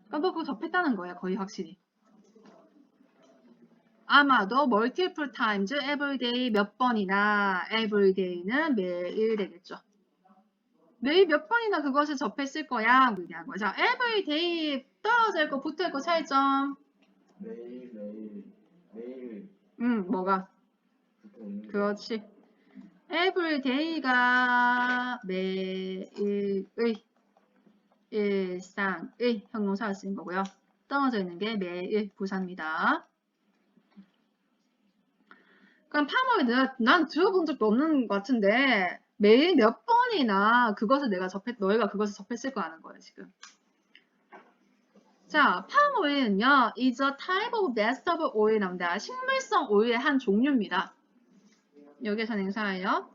그러니까 너 그거 접했다는 거야. 거의 확실히. 아마도 multiple times, everyday 몇 번이나 everyday는 매일 되겠죠. 매일 몇 번이나 그것을 접했을 거야. 얘기한 거죠. everyday 떨어져 있고 붙어 있고 차이점. 매일 뭐가? 붙어 있는 거. 그렇지. everyday가 매일의 일상의 형용사를 쓰는 거고요. 떨어져 있는 게 매일 부사입니다. 그럼 파머에 난 들어본 적도 없는 것 같은데 매일 몇 번이나 그것을 너희가 그것을 접했을 거 아는 거예요, 지금. 자, palm oil은요, is a type of vegetable oil 나옵니다. 식물성 오일의 한 종류입니다. 여기서 행사예요.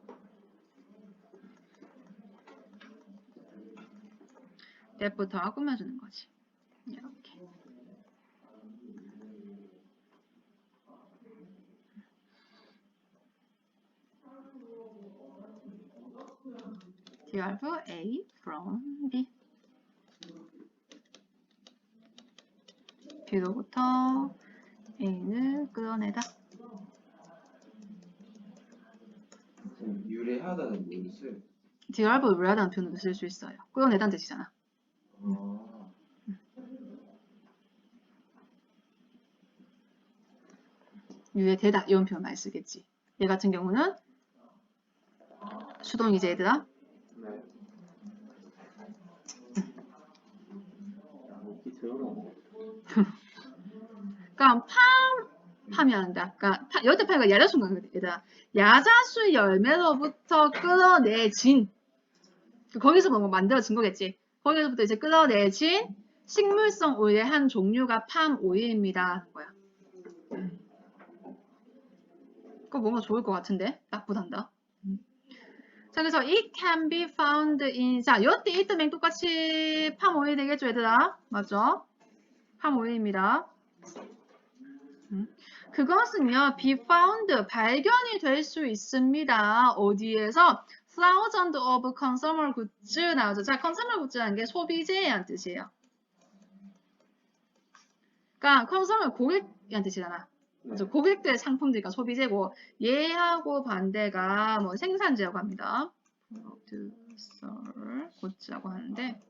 때부터 꾸며주는 거지. 이렇게. derive A from B. B로부터 A를 끌어내다. 유래하다는 뭘 써요? derive 유래하다는 표현으로 쓸 수 있어요. 끌어내다는 뜻이잖아. 유래되다 이런 표현 많이 쓰겠지. 얘 같은 경우는 수동이지 얘들아. 네. 먹기 더러워. 그러니까 파면 한다. 그러니까 여태 파가 야자수인 얘들아. 야자수 열매로부터 끌어내진 거기서 뭐 만들어진 거겠지. 거기서부터 이제 끌어내진 식물성 오일의 한 종류가 팜 오일입니다. 뭐야? 그거 뭔가 좋을 것 같은데 나쁘단다. 자, 그래서 it can be found in 자, 요때 it면 똑같이 팜 오일 되겠죠, 얘들아? 맞죠? 팜 오일입니다. 그것은요, be found 발견이 될 수 있습니다. 어디에서? thousands of consumer goods 나오죠. 자, consumer goods라는 게 소비재라는 뜻이에요. 그러니까 consumer 고객이라는 뜻이잖아. 맞아. 고객들 상품들이니까 소비재고 얘하고 반대가 뭐 생산재라고 합니다. 고치라고 하는데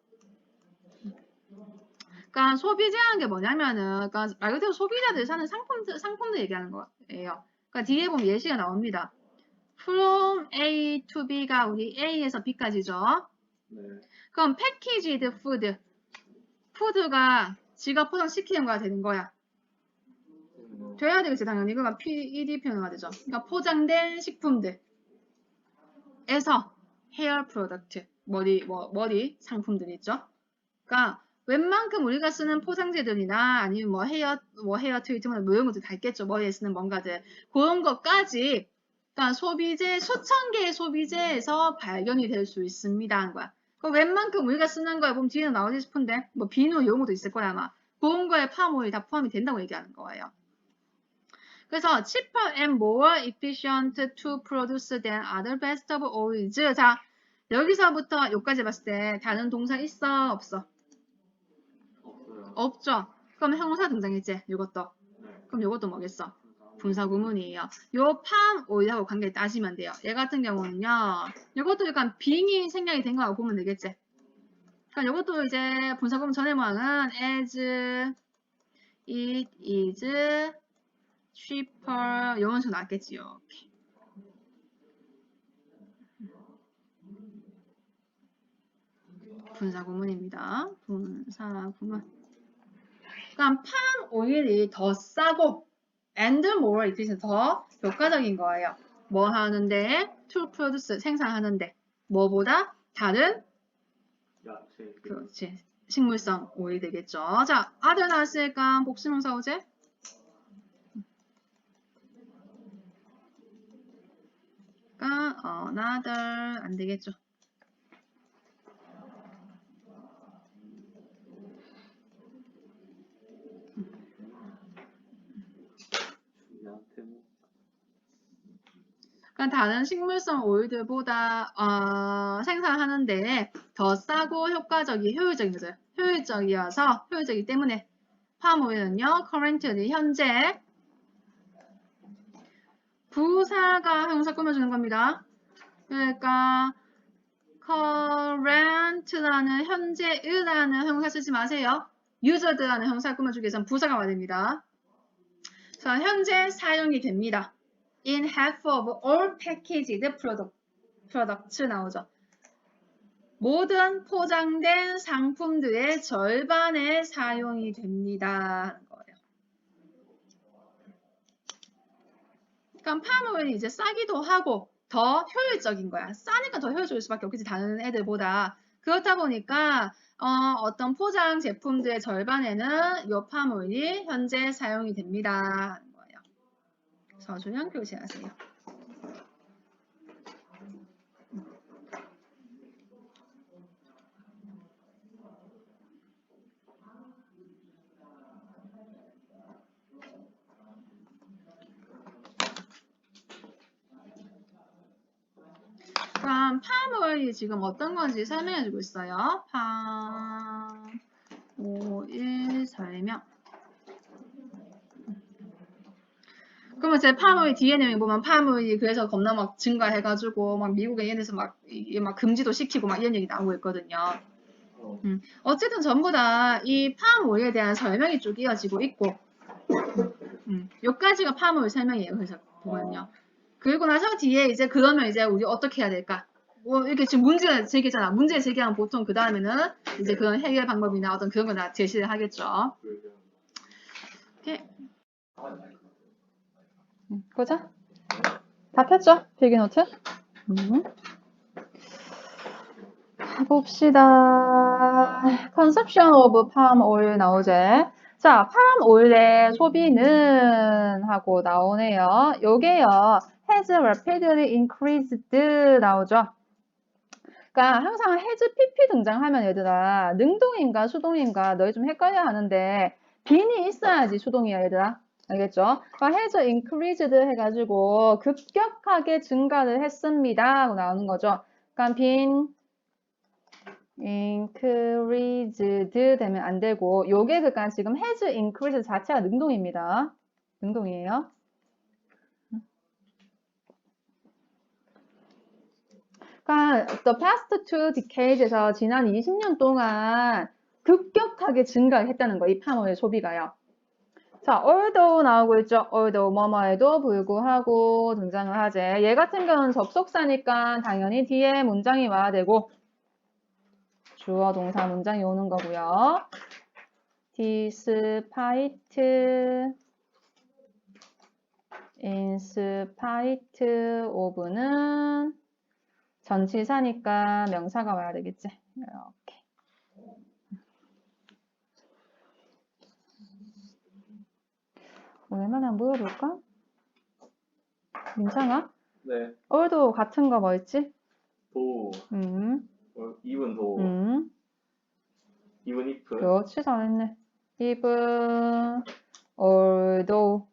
그러니까 소비재라는 게 뭐냐면은 그러니까 말 그대로 소비자들이 사는 상품들 얘기하는 거예요. 그러니까 뒤에 보면 예시가 나옵니다. From A to B가 우리 A에서 B까지죠. 네. 그럼 packaged food 푸드가 지가 포장시키는 거야 되는 거야. 돼야 되겠지 당연히. 그러니까 PED 표현해야 되죠. 그러니까 포장된 식품들에서 헤어 프로덕트 머리 상품들 있죠. 그러니까 웬만큼 우리가 쓰는 포장재들이나 아니면 뭐 헤어 트리트먼트 뭐 이런 것들 다 있겠죠. 머리에 쓰는 뭔가들 그런 것까지 그러니까 소비재 수천 개의 소비재에서 발견이 될 수 있습니다 하는 거야. 그 웬만큼 우리가 쓰는 거에 보면 뒤에는 나오지 싶은데 뭐 비누 이런 것도 있을 거야 아마. 그런 거에 팜오일이 다 포함이 된다고 얘기하는 거예요. 그래서 cheaper and more efficient to produce than other vegetable oils. 자, 여기서부터 여기까지 봤을 때 다른 동사 있어? 없어? 없어요. 없죠? 그럼 형용사 등장했지? 이것도. 네. 그럼 이것도 뭐겠어? 분사구문이에요. 요 팜 오일하고 관계를 따지면 돼요. 얘 같은 경우는요. 이것도 약간 빙이 생략이 된 거라고 보면 되겠지? 그러니까 이것도 이제 분사구문 전의 모양은 as it is cheaper 이런 식으로 나왔겠지요. 이렇게. 분사구문입니다. 분사구문. 그러니까 팜 오일이 더 싸고 and more efficient 더 효과적인 거예요. 뭐 하는데? to produce 생산하는데 뭐보다 다른 야채. 그렇지 식물성 오일 되겠죠. 자, other 나왔으니까 복수명사 오제? 그러니까 another 안 되겠죠. 야채 뭐. 그러니까 다른 식물성 오일들보다 생산하는데 더 싸고 효율적인 거죠. 효율적이기 때문에 팜 오일은요. currently 현재 부사가 형용사 꾸며주는 겁니다. 그러니까 current라는 현재의라는 형용사 쓰지 마세요. used라는 형용사 꾸며주기 위해서는 부사가 와야 됩니다. 자, 현재 사용이 됩니다. In half of all packaged products 나오죠. 모든 포장된 상품들의 절반에 사용이 됩니다. 하는 거예요. 그러니까 팜오일이 이제 싸기도 하고 더 효율적인 거야. 싸니까 더 효율적일 수밖에 없겠지. 다른 애들보다. 그렇다 보니까 어떤 포장 제품들의 절반에는 이 팜오일이 현재 사용이 됩니다. 하는 거예요. 서준형 교시하세요. 그럼 팜오일이 지금 어떤 건지 설명해주고 있어요. 팜오일 설명. 그러면 제 팜오일 뒤에 내용에 보면 팜오일이 그래서 겁나 막 증가해가지고 막 미국에 얘네서 막 이게 막 금지도 시키고 막 이런 얘기 나오고 있거든요. 어쨌든 전부 다 이 팜오일에 대한 설명이 쭉 이어지고 있고, 요까지가 팜오일 설명이에요. 그래서 보면요. 그리고 나서 뒤에 이제 그러면 이제 우리 어떻게 해야 될까? 뭐 이렇게 지금 문제가 제기잖아. 문제 제기하면 보통 그 다음에는 이제 그런 해결 방법이나 어떤 그런 거 다 제시를 하겠죠. 이렇게. 보자. 다 폈죠? 필기노트? 봅시다. Consumption of palm oil 나오제. 자, palm oil의 소비는 하고 나오네요. 요게요. has rapidly increased 나오죠. 그러니까 항상 has pp 등장하면 얘들아 능동인가 수동인가 너희 좀 헷갈려 하는데 빈이 있어야지 수동이야 얘들아. 알겠죠? 그러니까 has increased 해가지고 급격하게 증가를 했습니다 하고 나오는 거죠. 그러니까 빈 increased 되면 안 되고 요게 그러니까 지금 has increased 자체가 능동입니다. 능동이에요. 그러니까 the past 2 decades에서 지난 20년 동안 급격하게 증가를 했다는 거예요. 이 팜오일 소비가요. 자, although 나오고 있죠. although 뭐뭐에도 불구하고 등장을 하지. 얘 같은 경우는 접속사니까 당연히 뒤에 문장이 와야 되고 주어 동사 문장이 오는 거고요. despite in spite of는 전치사니까 명사가 와야 되겠지. 이렇게. 얼마나 물어볼까? 괜찮아? 네. 올도 같은 거 뭐 있지? 도. even 도. even if. 그렇지, 잘했네. even, although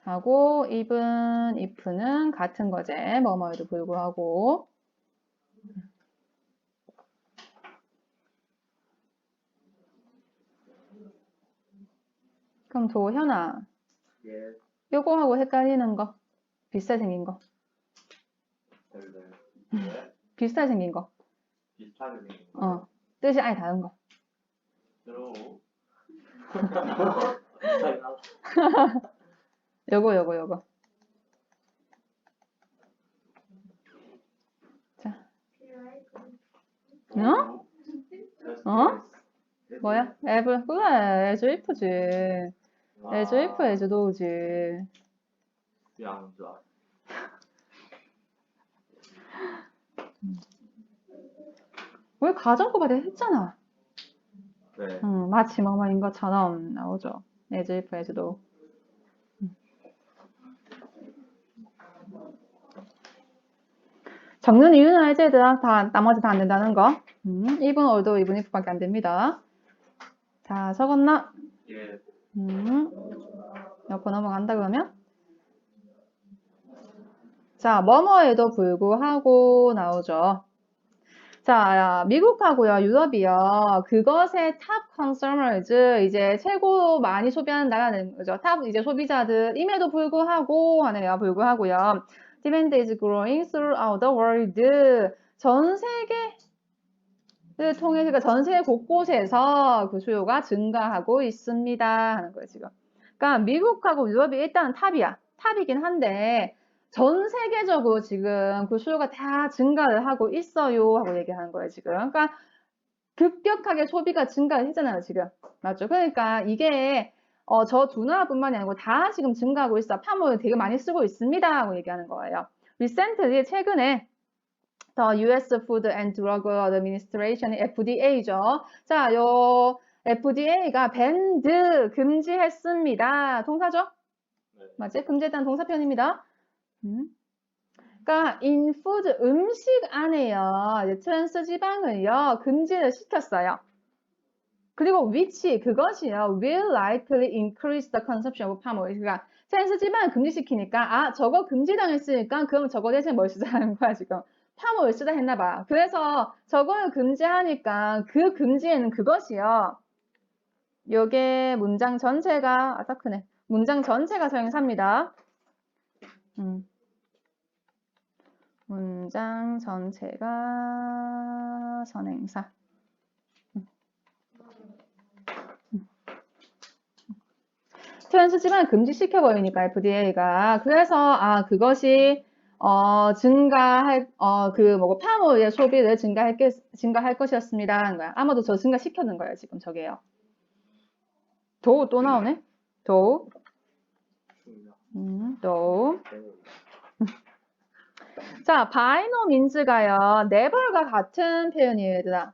하고 even if는 같은 거지. 뭐뭐에도 불구하고. 그럼 도현아, 예. 요거하고 헷갈리는 거. 비슷하게 생긴 거. 네. 비슷하게 생긴 거. 비슷하게 생긴 거. 어. 뜻이 아예 다른 거. 들어. 요거. 자. 어? 어? 뭐야? 에브. 그래, 에즈 이프지. 에즈 이프, 에즈 도우지. 양자. 왜 가정고발에 했잖아. 네. 마치 뭐뭐인 것처럼 나오죠. 에즈 이프, 에즈 도우. 적는 이유는 알지, 얘들아? 나머지 다 안 된다는 거. even, although, even if밖에 안 됩니다. 자, 적었나? 예. 옆으로 넘어간다, 그러면? 자, 뭐뭐에도 불구하고 나오죠. 자, 미국하고요, 유럽이요. 그것의 탑 consumers, 이제 최고 많이 소비하는 나라는 거죠. 탑 이제 소비자들임에도 불구하고 하네요. 불구하고요. Demand is growing throughout the world. 전 세계를 통해, 그러니까 전 세계 곳곳에서 그 수요가 증가하고 있습니다. 하는 거예요, 지금. 그러니까 미국하고 유럽이 일단 탑이야. 탑이긴 한데, 전 세계적으로 지금 그 수요가 다 증가를 하고 있어요. 하고 얘기하는 거예요, 지금. 그러니까 급격하게 소비가 증가를 했잖아요, 지금. 맞죠? 그러니까 이게 저 두 나라뿐만이 아니고 다 지금 증가하고 있어. 팜오일 되게 많이 쓰고 있습니다. 하고 얘기하는 거예요. recently, 최근에 The US Food and Drug Administration, FDA죠. 자, 요 FDA가 banned, 금지했습니다. 동사죠? 네. 맞지? 금지했다는 동사편입니다. 그러니까 in food, 음식 안에요. 이제 트랜스 지방을요. 금지를 시켰어요. 그리고 which, 그것이요. will likely increase the consumption of palm oil. 그러니까 트랜스 지방을 금지시키니까 아, 저거 금지당했으니까 그럼 저거 대신 뭘 쓰자는 거야, 지금. palm 쓰다 했나 봐. 그래서 저걸 금지하니까 그 금지에는 그것이요. 요게 문장 전체가 딱 크네. 문장 전체가 서행사입니다. 문장 전체가 선행사. 트랜스 지방을 금지시켜버리니까 FDA가. 그래서 그것이 증가할 팜오일의 소비를 증가할 것이었습니다 하는 거야. 아마도 저 증가시켰는 거예요, 지금 저게요. 도우 또 나오네. 도우. 도우. 자, by no means가요. never가 같은 표현이에요, 얘들아.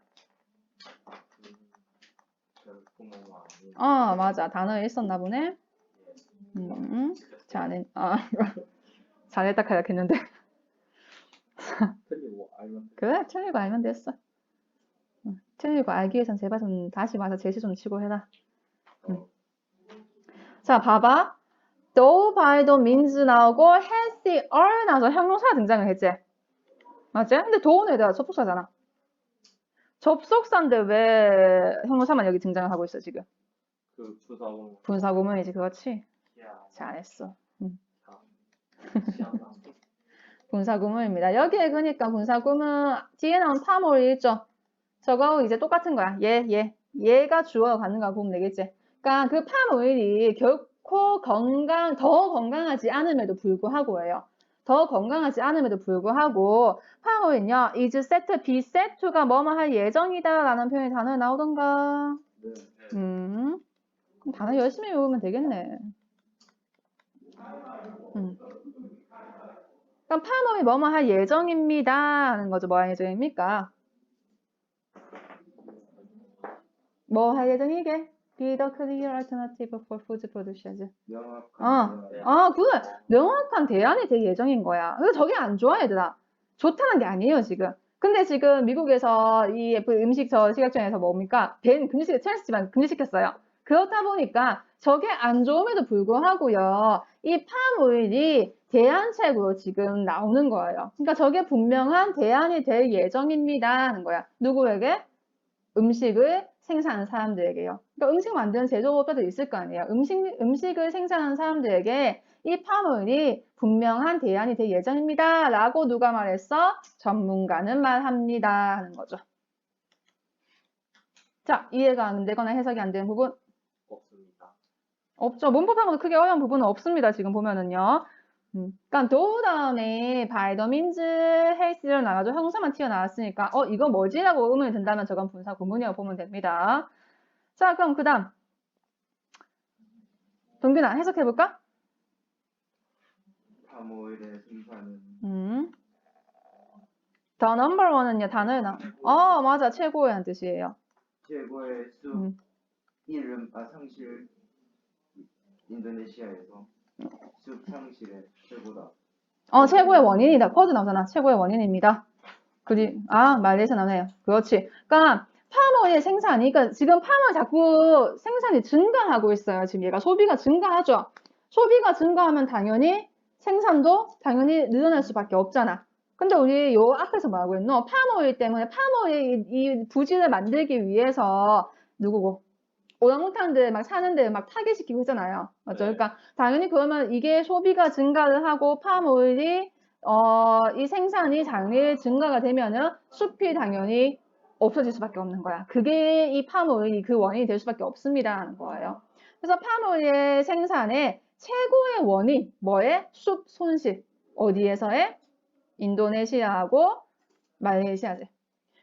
맞아. 단어에 있었나 보네. 잘했다 생각했는데. 틀리고 알면. 그래, 틀리고 알면 됐어. 틀리고 알기 위해선 제발 좀 다시 와서 제시 좀 치고 해라. 자, 봐봐. though, by no means 나오고 has, are 나와서 형용사가 등장을 했지. 맞지? 근데 do는 얘들아 접속사잖아. 접속사인데 왜 형용사만 여기 등장을 하고 있어, 지금? 그 부사구문. 분사구문이지, 그렇지? 야. 잘했어. 분사구문입니다. 여기에 그러니까 분사구문 뒤에 나온 팜오일 있죠? 저거 이제 똑같은 거야. 얘가 주어가 가는 거 보면 되겠지. 그러니까 그 팜오일이 결코 더 건강하지 않음에도 불구하고예요. 더 건강하지 않음에도 불구하고 팜오일은요, is set, be set to가 뭐뭐 할 예정이다 라는 표현이 단어에 나오던가. 네. 그럼 단어 열심히 외우면 되겠네. 그럼 팜오일 뭐뭐 할 예정입니다 하는 거죠. 뭐 할 예정입니까? 뭐 할 예정이게? Be the clear alternative for food producers. 명확한 그 명확한 대안이 될 예정인 거야. 근데 저게 안 좋아, 얘들아. 좋다는 게 아니에요, 지금. 근데 지금 미국에서 이 음식 저 식약청에서 뭡니까? 벤 금지시켜, 첼시만 금지시켰어요. 그렇다 보니까 저게 안 좋음에도 불구하고요. 이 팜오일이 대안책으로 지금 나오는 거예요. 그러니까 저게 분명한 대안이 될 예정입니다 하는 거야. 누구에게? 음식을 생산하는 사람들에게요. 그러니까 음식 만드는 제조업자들 있을 거 아니에요. 음식을 생산하는 사람들에게 이 팜오일이 분명한 대안이 될 예정입니다. 라고 누가 말했어? 전문가는 말합니다. 하는 거죠. 자, 이해가 안 되거나 해석이 안 되는 부분? 없습니다. 없죠. 문법상으로 크게 어려운 부분은 없습니다. 지금 보면은요. 그러니까 도 다음에 바이더민즈 헬스를 나가지고 형사만 튀어나왔으니까 이거 뭐지라고 의문이 든다면 저건 분사 구문이라고 보면 됩니다. 자, 그럼 그 다음 동균아 해석해볼까? 팜오일의 생산은 The number one은요 단어에 맞아 최고의 뜻이에요. 최고의 상실 인도네시아에서 숲 상실의 최고다. 최고의 원인이다. 쿼드 나오잖아. 최고의 원인입니다. 말레이시아 나오네요. 그렇지. 그러니까 팜오일 생산이, 그러니까 지금 팜오일 자꾸 생산이 증가하고 있어요. 지금 얘가 소비가 증가하죠. 소비가 증가하면 당연히 생산도 당연히 늘어날 수밖에 없잖아. 근데 우리 요 앞에서 뭐하고 있노? 팜오일 때문에 팜오일 이 부지를 만들기 위해서 누구고? 오랑우탄들 막 사는데 막 타겟시키고 있잖아요. 맞죠? 네. 그러니까 당연히 그러면 이게 소비가 증가를 하고 팜오일이 이 생산이 당일 증가가 되면은 숲이 당연히 없어질 수밖에 없는 거야. 그게 이 팜오일이 그 원인이 될 수밖에 없습니다 하는 거예요. 그래서 팜오일 생산의 최고의 원인 뭐에? 숲 손실. 어디에서의? 인도네시아하고 말레이시아제.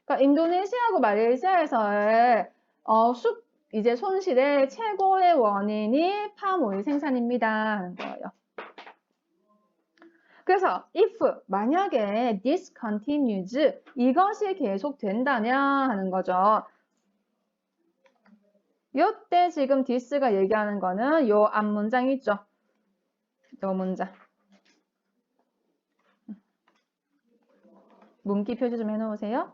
그러니까 인도네시아하고 말레이시아에서의 숲 이제 손실의 최고의 원인이 팜오일 생산입니다 하는 거예요. 그래서 if 만약에 this continues 이것이 계속된다면 하는 거죠. 요때 지금 this가 얘기하는 거는 요 앞 문장 있죠. 요 문장. 문기 표시 좀 해놓으세요.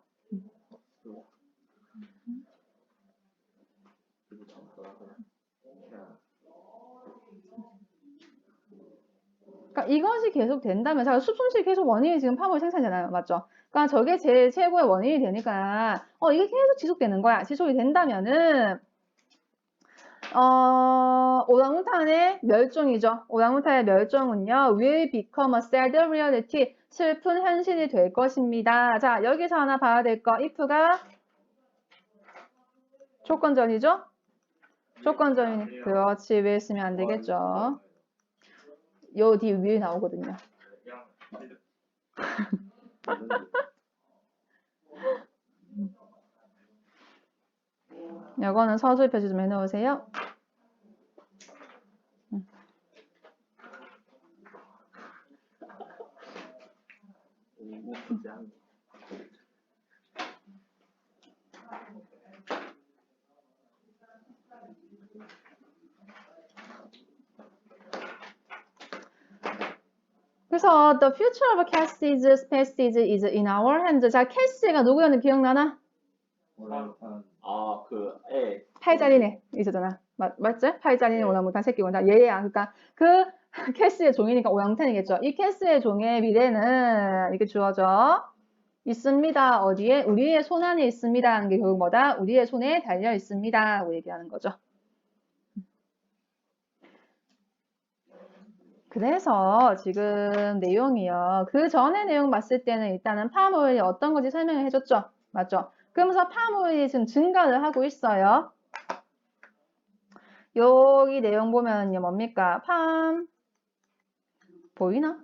그러니까 이것이 계속 된다면, 자, 숲손실 계속 원인이 지금 팜오일 생산이잖아요. 맞죠? 그러니까 저게 제 최고의 원인이 되니까, 이게 계속 지속되는 거야. 지속이 된다면은, 오랑우탄의 멸종이죠. 오랑우탄의 멸종은요, will become a sad reality. 슬픈 현실이 될 것입니다. 자, 여기서 하나 봐야 될 거, if가 조건전이죠? 조건전이니, 그렇지, will 쓰면 안 되겠죠. 요 뒤에 will 나오거든요. 이거는 서술 표시 좀 해놓으세요. 그래서 the future of Cass's passage is in our hands. 자, 캐시가 누구였는지 기억나나? 팔자리네 있었잖아. 맞지? 팔자리는 오랑우탄 새끼구나. 얘야. 그러니까 그 캐시의 종이니까 오랑우탄이겠죠. 이 캐시의 종의 미래는 이렇게 주어져 있습니다. 어디에? 우리의 손 안에 있습니다. 하는 게 결국 뭐다? 우리의 손에 달려 있습니다. 라고 얘기하는 거죠. 그래서 지금 내용이요. 그 전에 내용 봤을 때는 일단은 팜오일이 어떤 건지 설명을 해줬죠. 맞죠? 그러면서 팜오일이 지금 증가를 하고 있어요. 여기 내용 보면요. 뭡니까? 팜 보이나?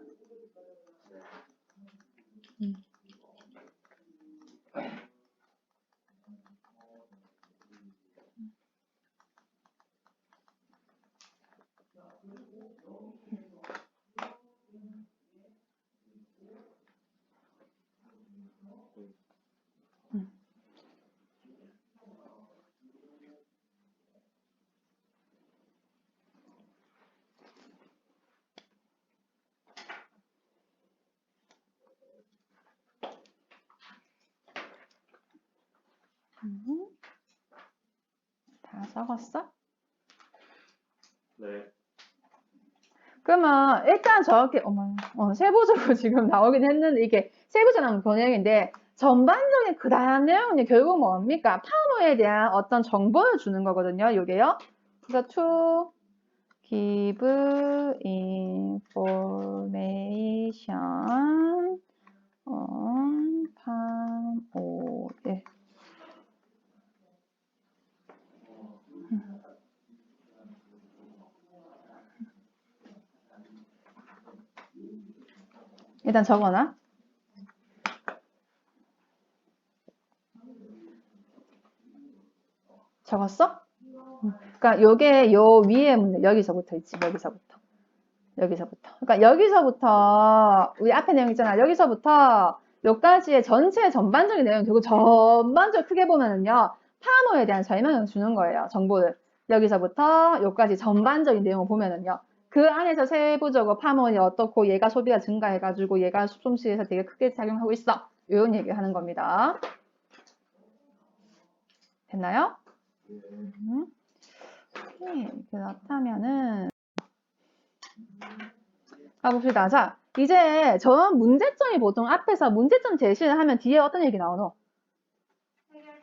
다 적었어? 네. 그러면 일단 저렇게 세부적으로 지금 나오긴 했는데 이게 세부적인 번역인데 전반적인 그 다음 내용은 결국 뭡니까? 파머에 대한 어떤 정보를 주는 거거든요. 요게요. 그래서 to give information on palm oil. 일단 적어놔. 적었어? 그러니까 요게 요 위에 문제 여기서부터 있지. 여기서부터. 그러니까 여기서부터 우리 앞에 내용 있잖아. 여기서부터 요까지의 전체 전반적인 내용 결국 전반적으로 크게 보면은요. 파머에 대한 설명을 주는 거예요. 정보를. 여기서부터 요까지 전반적인 내용을 보면은요. 그 안에서 세부적으로 파머니 어떻고 얘가 소비가 증가해가지고 얘가 수송시에서 되게 크게 작용하고 있어. 이런 얘기를 하는 겁니다. 됐나요? 오케이. 그렇다면은 가봅시다. 자, 이제 전 문제점이 보통 앞에서 문제점 제시를 하면 뒤에 어떤 얘기 나오노?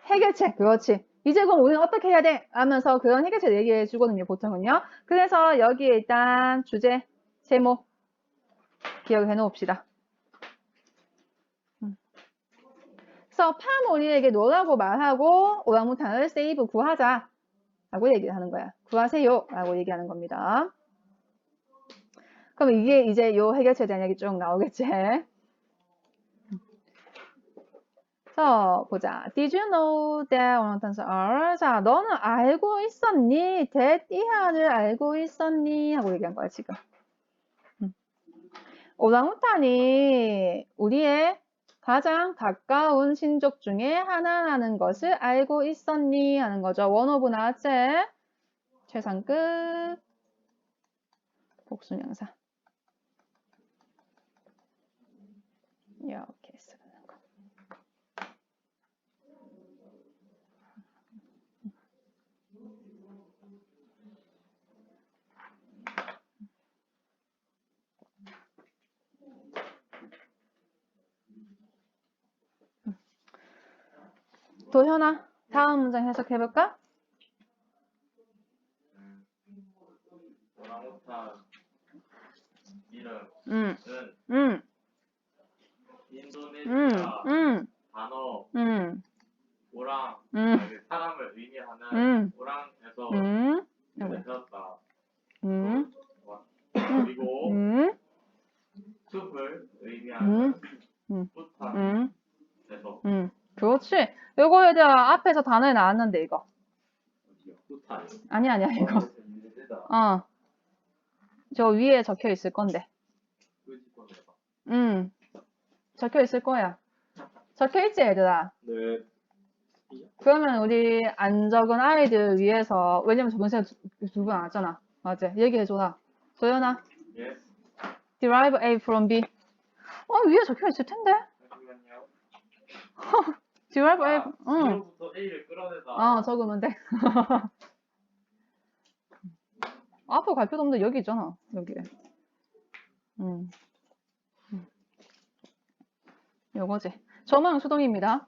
해결책. 그렇지. 이제 그럼 우리는 어떻게 해야 돼? 하면서 그런 해결책 얘기해 주거든요. 보통은요. 그래서 여기 일단 주제, 제목 기억해 놓읍시다. 그래서 파모리에게 노라고 말하고 오랑우탄을 세이브 구하자 라고 얘기를 하는 거야. 구하세요 라고 얘기하는 겁니다. 그럼 이게 이제 요 해결책에 대한 얘기 쭉 나오겠지. 자, 보자. Did you know that orangutans are? 자, 너는 알고 있었니? that 이하를 알고 있었니? 하고 얘기한 거야, 지금. 오랑우탄이 우리의 가장 가까운 신족 중에 하나라는 것을 알고 있었니? 하는 거죠. 원오브 나왔지? 최상급 복수명사. 이렇게 쓰는 거. 도현아, 다음 문장 해석해볼까? 오랑우탄 이름은 인도네시아 단어 오랑 사람을 의미하는 오랑에서 유래되었다. 그리고 숲을 의미하는 부탄에서 그렇지. 요거 얘들아 앞에서 단어에 나왔는데 이거. 부탄 아니야 이거. 저 위에 적혀 있을 건데. 적혀 있을 거야. 적혀 있지 얘들아. 네. 그러면 우리 안 적은 아이들 위해서 왜냐면 저번 시간에 두 번 안 왔잖아. 맞지? 얘기해줘라. 소연아. 예. Derive A from B. 위에 적혀 있을 텐데. 잠시만요. Derive A. B로부터 A를 끌어내다. 적으면 돼. 앞으로 갈 필요도 없는데 여기 있잖아. 여기. 요거지. 저망 수동입니다.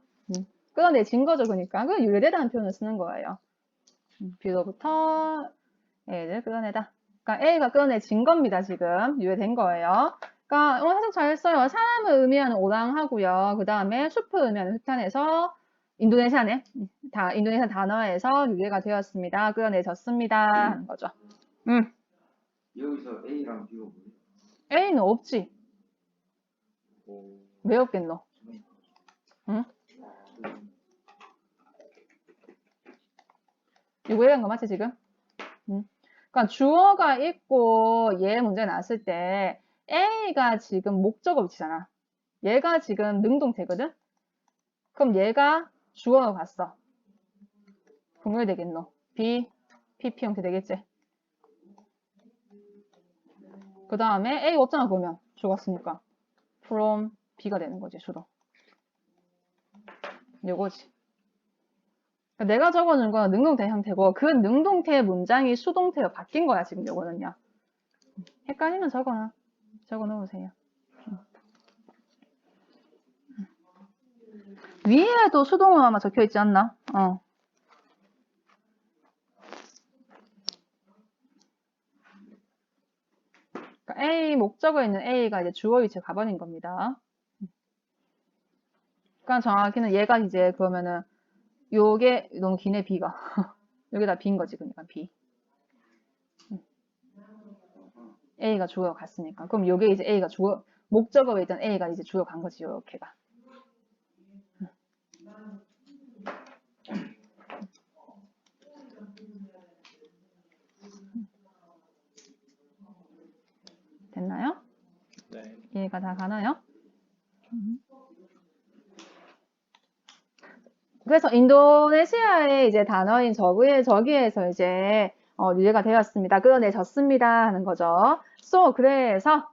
끌어내진 거죠, 그러니까. 그 유래되다는 표현을 쓰는 거예요. B로부터 A를 끌어내다. 그러니까 A가 끌어내진 겁니다, 지금. 유래된 거예요. 그러니까 오늘 해석 잘했어요. 사람을 의미하는 오랑하고요. 그 다음에 숲을 의미하는 흑탄에서 인도네시아네. 인도네시아 단어에서 유래가 되었습니다. 끌어내졌습니다. 하는 거죠. 여기서 A랑 B가 뭐예요? A는 없지. 왜 없겠노? 응? 이거 얘기한 거 맞지, 지금? 그러니까 주어가 있고 얘 문제 나왔을 때 A가 지금 목적어 위치잖아. 얘가 지금 능동태거든? 그럼 얘가 주어로 갔어. 동물 되겠노? be, pp 형태 되겠지? 그 다음에 A 없잖아, 그러면. 죽었으니까. from B가 되는 거지, 주로. 요거지. 그러니까 내가 적어준 건 능동태 형태고, 그 능동태 문장이 수동태로 바뀐 거야, 지금 요거는요. 헷갈리면 적어놔. 적어 놓으세요. 위에도 수동으로 아마 적혀 있지 않나? 그러니까 A, 목적어에 있는 A가 이제 주어 위치에 가버린 겁니다. 그러니까 정확히는 얘가 이제 그러면은 요게 너무 기네 B가 여기 다 B인 거지 그러니까 B. A가 주어 갔으니까 그럼 요게 이제 A가 주어 목적어에 있던 A가 이제 주어 간 거지 요렇게가. 됐나요? 네. 이해가 다 가나요? 그래서 인도네시아의 이제 단어인 저기에서 이제 유래가 되었습니다. 끌어내졌습니다 하는 거죠. So 그래서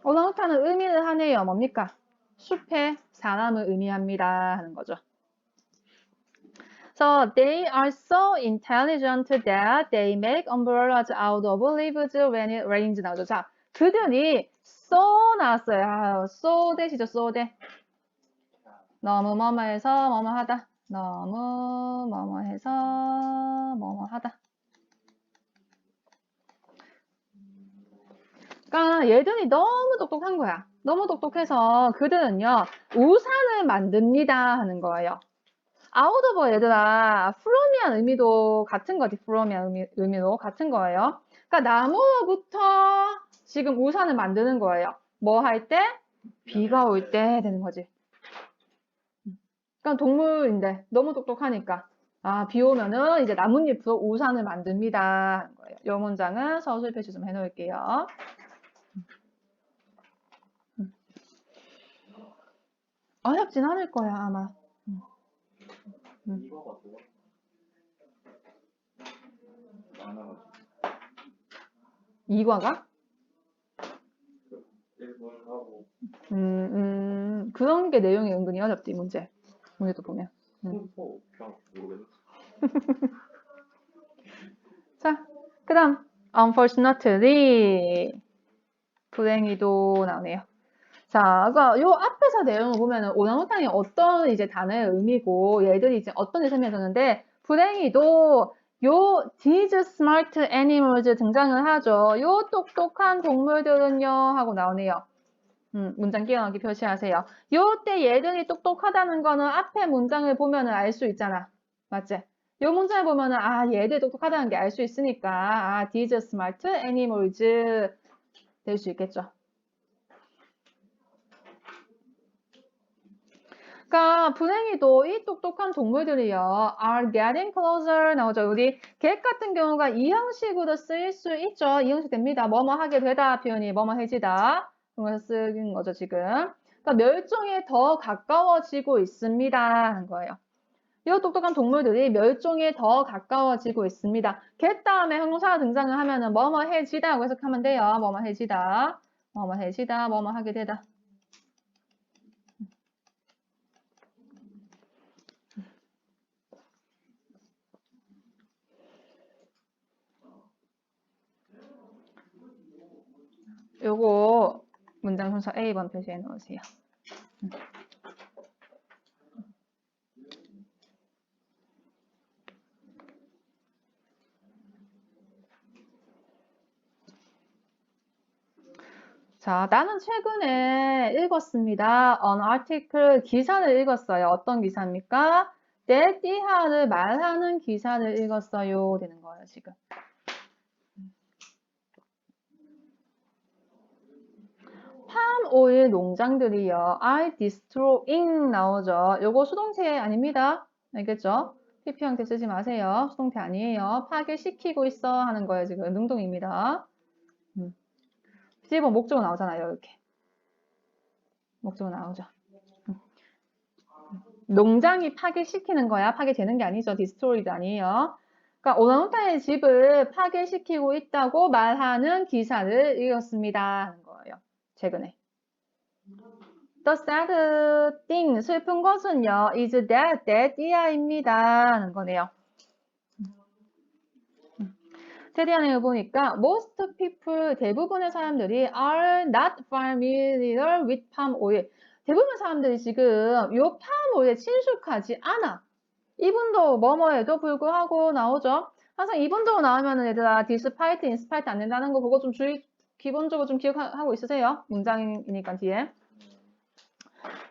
오랑우탄은 의미를 하네요. 뭡니까? 숲의 사람을 의미합니다 하는 거죠. So they are so intelligent that they make umbrellas out of leaves when it rains 나오죠. 자, 그들이 so 나왔어요. 아, so 대시죠, so 대. 너무 뭐뭐해서 뭐뭐하다. 너무 뭐뭐해서 뭐뭐하다. 그러니까 얘들이 너무 똑똑한 거야. 너무 똑똑해서 그들은요 우산을 만듭니다 하는 거예요. 아웃오버 얘들아 from이란 의미도 같은 거지. from이란 의미도 같은 거예요. 그러니까 나무부터 지금 우산을 만드는 거예요. 뭐 할 때? 비가 올 때 되는 거지. 그러니까 동물인데 너무 똑똑하니까 아, 비 오면은 이제 나뭇잎으로 우산을 만듭니다 하는 거예요. 이 문장은 서술 표시 좀 해놓을게요. 어렵진 않을 거야 아마. 이거가 뭐야? 많아가지고. 이과가? 1번하고 그런 게 내용이 은근히 어렵지 문제도 보면. 풍포 그냥 모르겠네. 자, 그 다음 unfortunately 불행히도 나오네요. 자, 그러니까 요 앞에서 내용을 보면은 오랑우탄이 어떤 이제 단어의 의미고 얘들이 이제 어떤 데 설명해줬는데 불행히도 요 these smart animals 등장을 하죠. 요 똑똑한 동물들은요 하고 나오네요. 문장 끼어넣기 표시하세요. 요때 얘들이 똑똑하다는 거는 앞에 문장을 보면은 알 수 있잖아. 맞지? 요 문장을 보면은 아 얘들 똑똑하다는 게 알 수 있으니까 아 these smart animals 될 수 있겠죠. 그러니까 불행히도 이 똑똑한 동물들이요 are getting closer 나오죠. 우리 get 같은 경우가 이 형식으로 쓰일 수 있죠. 이 형식 됩니다. 뭐뭐 하게 되다 표현이 뭐뭐 해지다. 그런 거 쓰는 거죠 지금. 그러니까 멸종에 더 가까워지고 있습니다 하는 거예요. 이 똑똑한 동물들이 멸종에 더 가까워지고 있습니다. get 다음에 형용사가 등장을 하면은 뭐뭐 해지다고 해석하면 돼요. 뭐뭐 해지다. 뭐뭐 해지다. 뭐뭐 하게 되다. 요거 문장 순서 A번 표시해 놓으세요. 자, 나는 최근에 읽었습니다. an article 기사를 읽었어요. 어떤 기사입니까? that 이하를 말하는 기사를 읽었어요. 되는 거예요, 지금. 팜 오일 농장들이요. are destroying 나오죠. 요거 수동태 아닙니다. 알겠죠? PP 형태 쓰지 마세요. 수동태 아니에요. 파괴시키고 있어 하는 거예요, 지금. 능동입니다. 뒤집어 목적어 나오잖아요, 이렇게. 목적어 나오죠. 농장이 파괴시키는 거야. 파괴되는 게 아니죠. 디스트로이드 아니에요. 그러니까 오랑우탄의 집을 파괴시키고 있다고 말하는 기사를 읽었습니다. 하는 거예요. 최근에. The sad thing, 슬픈 것은요, is that 이하입니다. 하는 거네요. 테디안에 보니까 most people, 대부분의 사람들이 are not familiar with palm oil. 대부분 사람들이 지금 요 palm oil에 친숙하지 않아. 이분도 뭐뭐에도 불구하고 나오죠. 항상 이분도 나오면은 얘들아 despite, in spite 안 된다는 거 그거 좀 기본적으로 좀 기억하고 있으세요. 문장이니까 뒤에.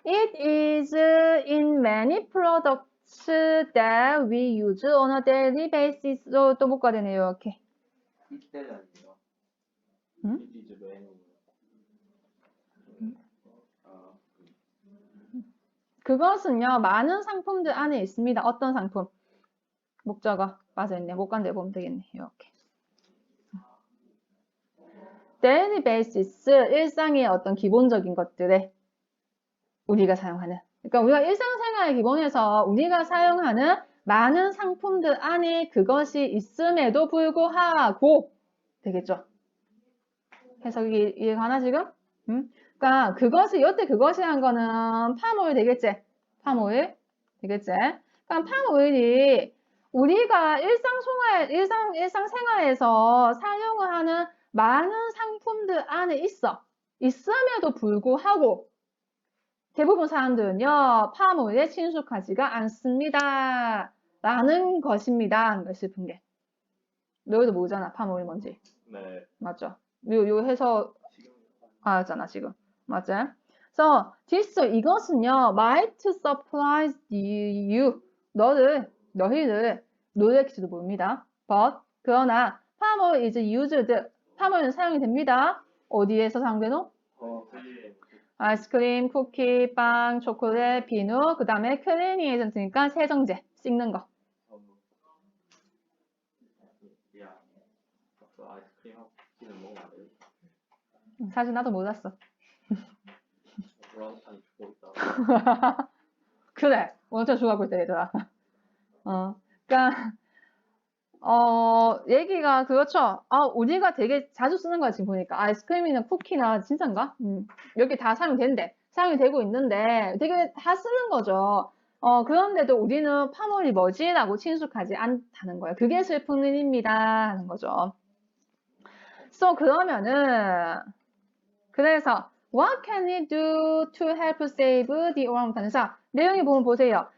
It is in many products that we use on a daily basis. 또 못 가되네요. 이렇게. 이때잖아요. 응? It is many. 그것은요, 많은 상품들 안에 있습니다. 어떤 상품? 목적어. 맞아있네. 못 간데 보면 되겠네. 이렇게. daily basis, 일상의 어떤 기본적인 것들에 우리가 사용하는. 그러니까 우리가 일상생활 기본에서 우리가 사용하는 많은 상품들 안에 그것이 있음에도 불구하고 되겠죠. 해석이 이해가나 지금? 그러니까 그것이 여태 그것이란 거는 팜오일 되겠지? 팜오일 되겠지? 그러니까 팜오일이 우리가 일상생활에서 사용을 하는 많은 상품들 안에 있어. 있음에도 불구하고 대부분 사람들은요, 팜오일에 친숙하지가 않습니다. 라는 것입니다. 슬픈 게. 너희도 모르잖아, 팜오일 뭔지. 네. 맞죠? 요 해서 알았잖아, 지금. 맞아? So, this, 이것은요, might surprise you. 너희를 놀랄지도 모릅니다. But, 그러나, palm is used. palm은 사용이 됩니다. 어디에서 사용되노? 아이스크림, 쿠키, 빵, 초콜릿, 비누, 그 다음에 클리닝 에이전트니까 세정제, 씻는 거. 야, 아이스크림하고 쿠키는 먹으면 안 돼. 사실 나도 몰랐어. 오랑우탄이 죽고 있다. 그래, 원천 죽어볼 때 얘들아. 그러니까 얘기가 그렇죠. 우리가 되게 자주 쓰는 거야 지금 보니까 아이스크림이나 쿠키나 진짠가? 여기 다 사용된대. 사용이 되고 있는데 되게 다 쓰는 거죠. 그런데도 우리는 팜오일이 뭐지라고 친숙하지 않다는 거예요. 그게 슬픈 일입니다 하는 거죠. So 그러면은 그래서 What can we do to help save the orangutan? 자, 내용이 보면 보세요.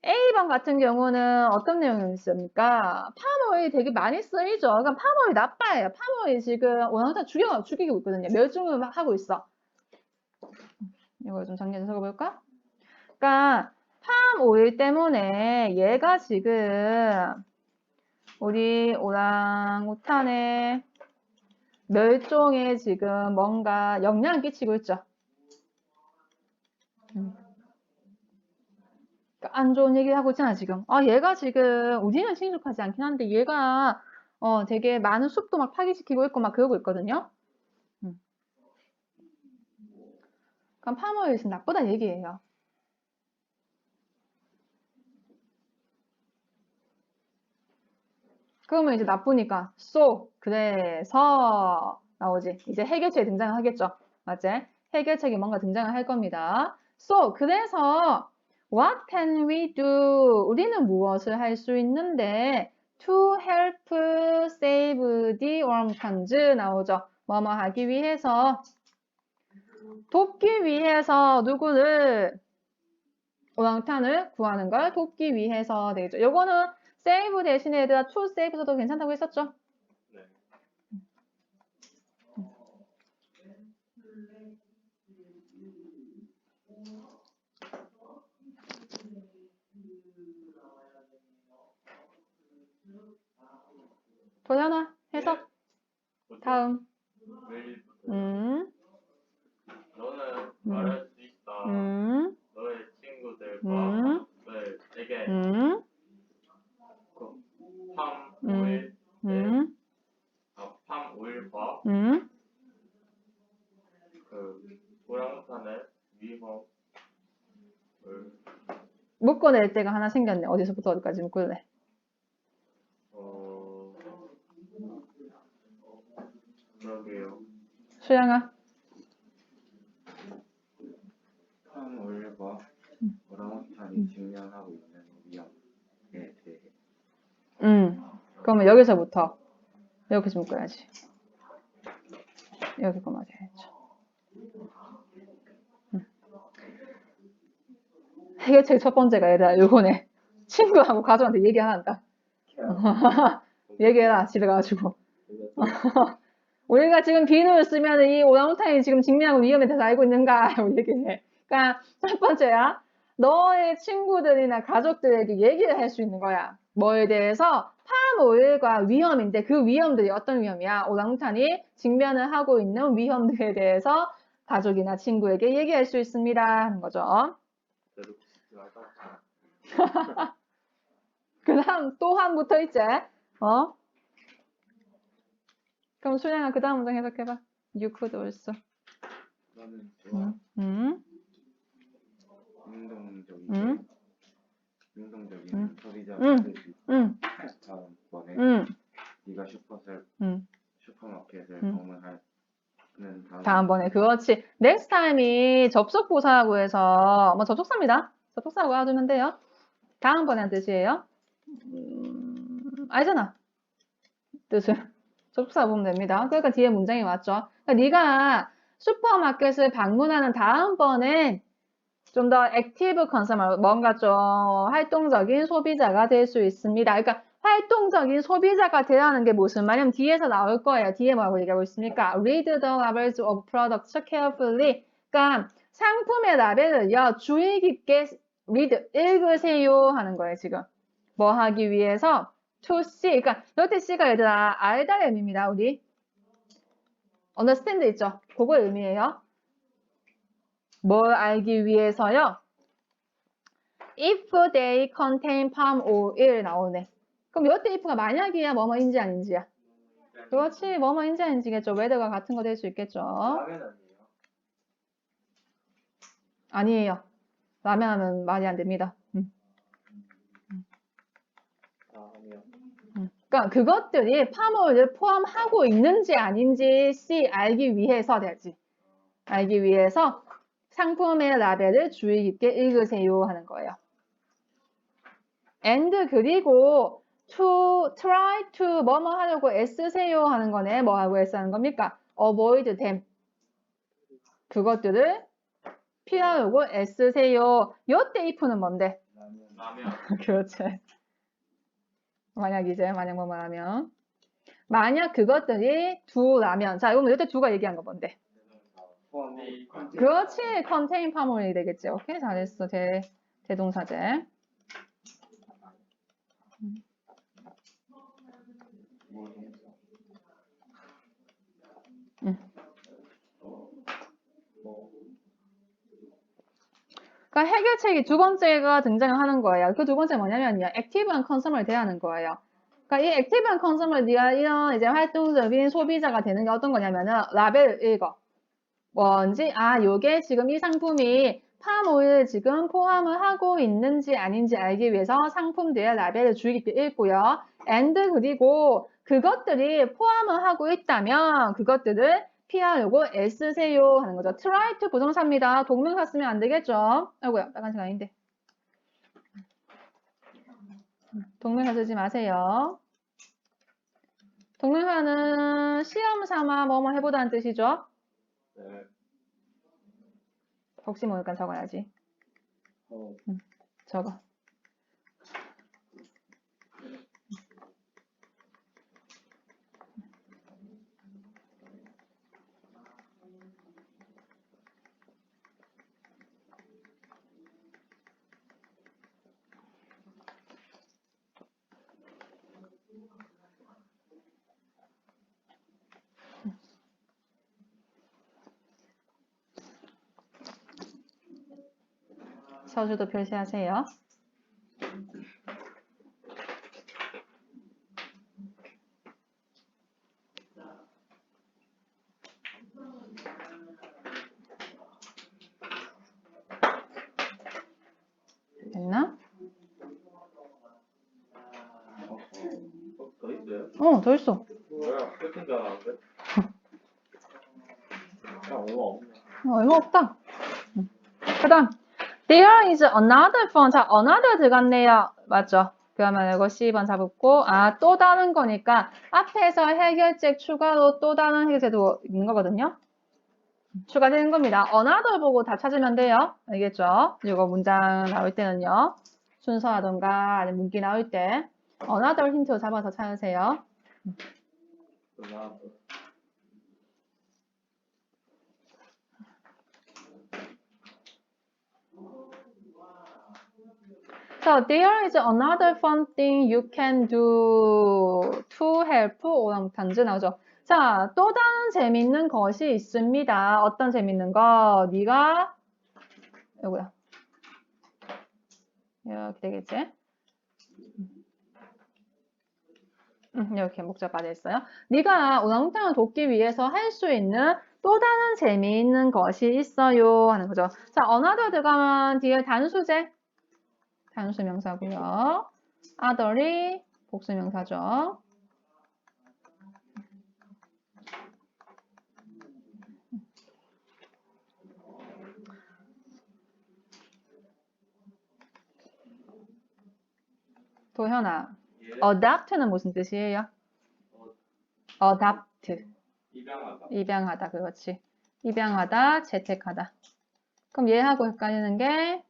A번 같은 경우는 어떤 내용이 있습니까? 팜오일 되게 많이 쓰이죠. 그러니까 팜오일 나빠요. 팜오일 지금 오랑우탄 죽이고 있거든요. 멸종을 막 하고 있어. 이거 좀 정리해서 적어볼까? 그러니까 팜오일 때문에 얘가 지금 우리 오랑우탄의 멸종에 지금 뭔가 영향을 끼치고 있죠. 안 좋은 얘기를 하고 있잖아, 지금. 얘가 지금, 우리는 친숙하지 않긴 한데, 얘가, 되게 많은 숲도 막 파괴시키고 있고 막 그러고 있거든요. 그럼 팜오일이 지금 나쁘다 얘기예요. 그러면 이제 나쁘니까, 그래서, 나오지. 이제 해결책이 등장을 하겠죠. 맞지? 해결책이 뭔가 등장을 할 겁니다. 그래서, What can we do? 우리는 무엇을 할 수 있는데 to help save the orangutans 나오죠. 뭐뭐 하기 위해서 돕기 위해서 누구를 오랑우탄을 구하는 걸 돕기 위해서 되겠죠. 요거는 save 대신에 얘들아 to save 써도 괜찮다고 했었죠. 네. 도현아 해석. 다음. 너는 말할 수 있다. 너의 친구들과 너에게 팜오일과 그 오랑우탄의 위험을 묶어낼 때가 하나 생겼네. 어디서부터 어디까지 묶을래? 그러게요. 수영아? 팜오일과 오랑우탄이 직면하고 있는 위험에 대해. 그러면 여기서부터 여기서 묶어야지. 여기 거 맞아야죠. 해결책 첫 번째가 얘들아 요거네. 친구하고 가족한테 얘기 안 한다. 얘기해라 집에 가가지고. 우리가 지금 비누를 쓰면 이 오랑우탄이 지금 직면하고 위험에 대해서 알고 있는가? 얘기해. 그러니까 첫 번째야. 너의 친구들이나 가족들에게 얘기를 할 수 있는 거야. 뭐에 대해서? 팜오일과 위험인데 그 위험들이 어떤 위험이야? 오랑우탄이 직면을 하고 있는 위험들에 대해서 가족이나 친구에게 얘기할 수 있습니다. 하는 거죠. 그 다음 또 한부터 있지? 그럼 수량아 그 다음 문장 해석해봐. You could also. 그러면 또한 능동적인 소비자가 될 수 있다. 다음번에 네가 슈퍼마켓을 방문하는 다음번에 그렇지. next time이 접속부사라고 해서 뭐 접속사입니다. 접속사라고 알아두면 돼요. 다음번에 한 뜻이에요. 알잖아. 뜻을. 접속사 보면 됩니다. 그러니까 뒤에 문장이 왔죠. 그러니까 네가 슈퍼마켓을 방문하는 다음번엔 좀 더 액티브 컨슈머, 뭔가 좀 활동적인 소비자가 될 수 있습니다. 그러니까 활동적인 소비자가 되라는 게 무슨 말이냐면 뒤에서 나올 거예요. 뒤에 뭐라고 얘기하고 있습니까? Read the labels of products carefully. 그러니까 상품의 라벨을요, 주의 깊게 read, 읽으세요 하는 거예요, 지금. 뭐 하기 위해서? To see. 그러니까 여태 C가 얘들아 알다의 의미입니다, 우리. understand 있죠? 그거의 의미예요. 뭘 알기 위해서요? If they contain palm oil 나오네. 그럼 여태 if가 만약이야, 뭐뭐인지 아닌지야? 그렇지, 뭐뭐인지 아닌지겠죠. whether가 같은 거 될 수 있겠죠. 라면 아니에요? 아니에요. 라면 하면 말이 안 됩니다. 아니요. 그러니까 그것들이 팜오일을 포함하고 있는지 아닌지 C 알기 위해서 돼야지. 알기 위해서 상품의 라벨을 주의 깊게 읽으세요 하는 거예요. and 그리고 to try to 뭐뭐 하려고 애쓰세요 하는 거네. 뭐 하고 애쓰는 겁니까? avoid them. 그것들을 피하려고 애쓰세요. 요때 if는 뭔데? 라면. 그렇지. 만약이제 만약 뭐뭐 하면 만약 그것들이 두라면 자 이거 요때 두가 얘기한 거 뭔데? 그렇지. contain palm oil이 되겠지. 오케이 잘했어. 대동사제. 그러니까 해결책이 두 번째가 등장하는 거예요. 그 두 번째 뭐냐면요. 액티브한 컨슈머를 대하는 거예요. 그러니까 이 액티브한 컨슈머를 네가 이런 이제 활동적인 소비자가 되는 게 어떤 거냐면은 라벨 읽어. 뭔지 요게 지금 이 상품이 팜오일 지금 포함을 하고 있는지 아닌지 알기 위해서 상품 뒤에 라벨을 주의 깊게 읽고요. and 그리고 그것들이 포함을 하고 있다면 그것들을 피하려고 애쓰세요 하는 거죠. try to 부정사입니다. 동명사 쓰면 안 되겠죠? 아이고야, 빨간색 아닌데. 동명사 쓰지 마세요. 동명사는 시험 삼아 뭐뭐 해보다는 뜻이죠. 네. 혹시 모르니까 적어야지. 적어. 서주도 표시하세요. 됐나? 더 있어. 뭐야, 끝인 줄 알았는데? 야, 얼마 없네. 얼마 없다. 그 다음, there is another phone. 자, another 들어갔네요. 맞죠? 그러면 이거 C번 잡고, 또 다른 거니까 앞에서 해결책 추가로 또 다른 해결책도 거거든요. 추가되는 겁니다. another 보고 다 찾으면 돼요. 알겠죠? 이거 문장 나올 때는요. 순서라던가 아니면 문기 나올 때 another 힌트로 잡아서 찾으세요. So there is another fun thing you can do to help 오랑우탄즈 나오죠. 자, 또 다른 재밌는 것이 있습니다. 어떤 재밌는 거? 네가 요거야. 이렇게 되겠지? 이렇게 목적 빠져 있어요. 네가 오랑우탄을 돕기 위해서 할 수 있는 또 다른 재미있는 것이 있어요 하는 거죠. 자, another 들어가면 뒤에 단수제. 단수명사고요. other이 복수명사죠. 도현아, adapt는 무슨 뜻이에요? adapt. 입양하다. 입양하다, 그렇지. 입양하다, 채택하다. 그럼 얘하고 헷갈리는 게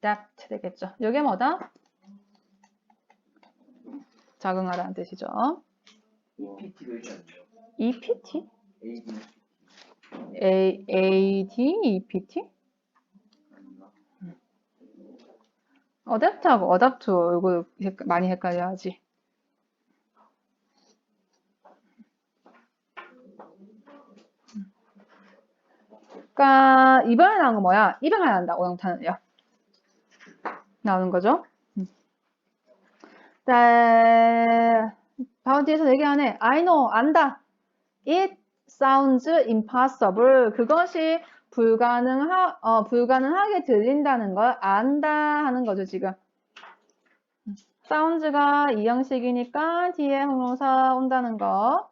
adapt 되겠죠. 이게 뭐다? 적응하다는 뜻이죠. EPT도 있잖아요. EPT? AD. AD, EPT? 아닌가? adapt하고 adapt 이거 많이 헷갈려하지. 그러니까 이번에 나온 거 뭐야? 입양해야 한다. 오영탄은요. 나오는 거죠. 바로 뒤에서 얘기하네. I know, 안다. It sounds impossible. 그것이 불가능하게 들린다는 걸 안다 하는 거죠, 지금. sounds가 이 형식이니까 뒤에 형용사 온다는 거.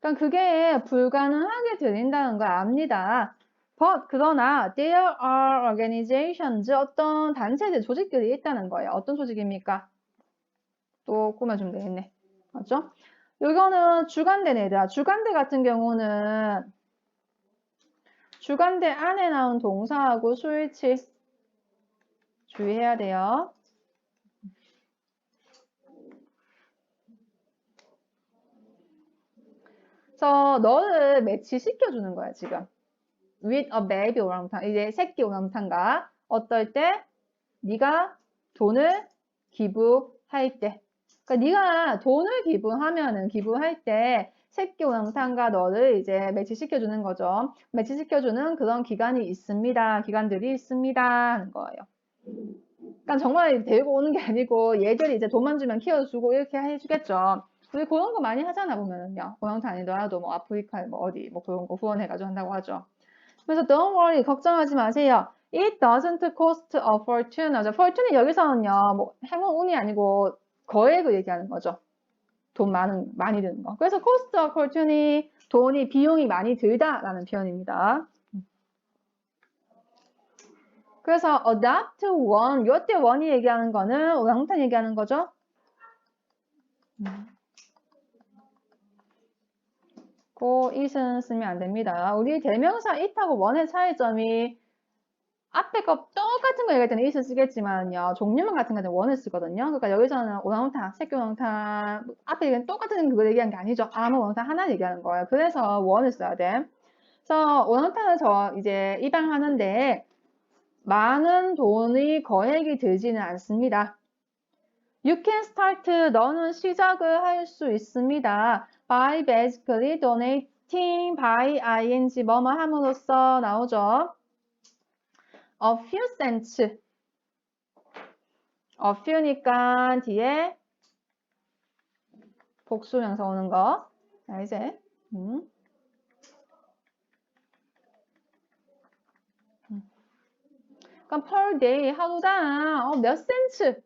그러니까 그게 불가능하게 들린다는 걸 압니다. But 그러나 there are organizations 어떤 단체들 조직들이 있다는 거예요. 어떤 조직입니까? 또 꾸며주면 되겠네. 맞죠? 이거는 주간대네 얘들아. 주간대 같은 경우는 주간대 안에 나온 동사하고 수일치 주의해야 돼요. 그래서 너를 매치시켜주는 거야 지금. with a baby 오랑우탄. 이제 새끼 오랑우탄과 어떨 때? 네가 돈을 기부할 때. 그러니까 네가 돈을 기부할 때 새끼 오랑우탄과 너를 이제 매치시켜주는 거죠. 매치시켜주는 그런 기관이 있습니다. 기관들이 있습니다 하는 거예요. 그러니까 정말 데리고 오는 게 아니고 얘들이 이제 돈만 주면 키워주고 이렇게 해주겠죠. 우리 그런 거 많이 하잖아 보면은요. 오랑우탄 아니더라도 뭐 아프리카 뭐 어디 뭐 그런 거 후원해가지고 한다고 하죠. 그래서 don't worry 걱정하지 마세요. It doesn't cost a fortune. fortune이 여기서는요, 뭐 행운 운이 아니고 거액을 얘기하는 거죠. 돈 많이 드는 거. 그래서 cost a fortune이 돈이 비용이 많이 들다라는 표현입니다. 그래서 adopt one, 요때 one이 얘기하는 거는 오랑우탄 얘기하는 거죠. 그 it은 쓰면 안 됩니다. 우리 대명사 it하고 one의 차이점이 앞에 거 똑같은 거 얘기할 때는 it을 쓰겠지만요. 종류만 같은 거는 one을 쓰거든요. 그러니까 여기서는 오랑우탄, 새끼 오랑우탄 앞에 똑같은 그거 얘기하는 게 아니죠. 아무 오랑우탄 하나 얘기하는 거예요. 그래서 one을 써야 돼. 그래서 오랑우탄을 이제 입양하는데 많은 돈의 거액이 들지는 않습니다. You can start, 너는 시작을 할 수 있습니다. By basically donating, by ing, 뭐뭐 함으로써 나오죠. A few cents. A few니까 뒤에 복수명사 오는 거. 자, 이제. 그럼 per day 하루당 몇 센트,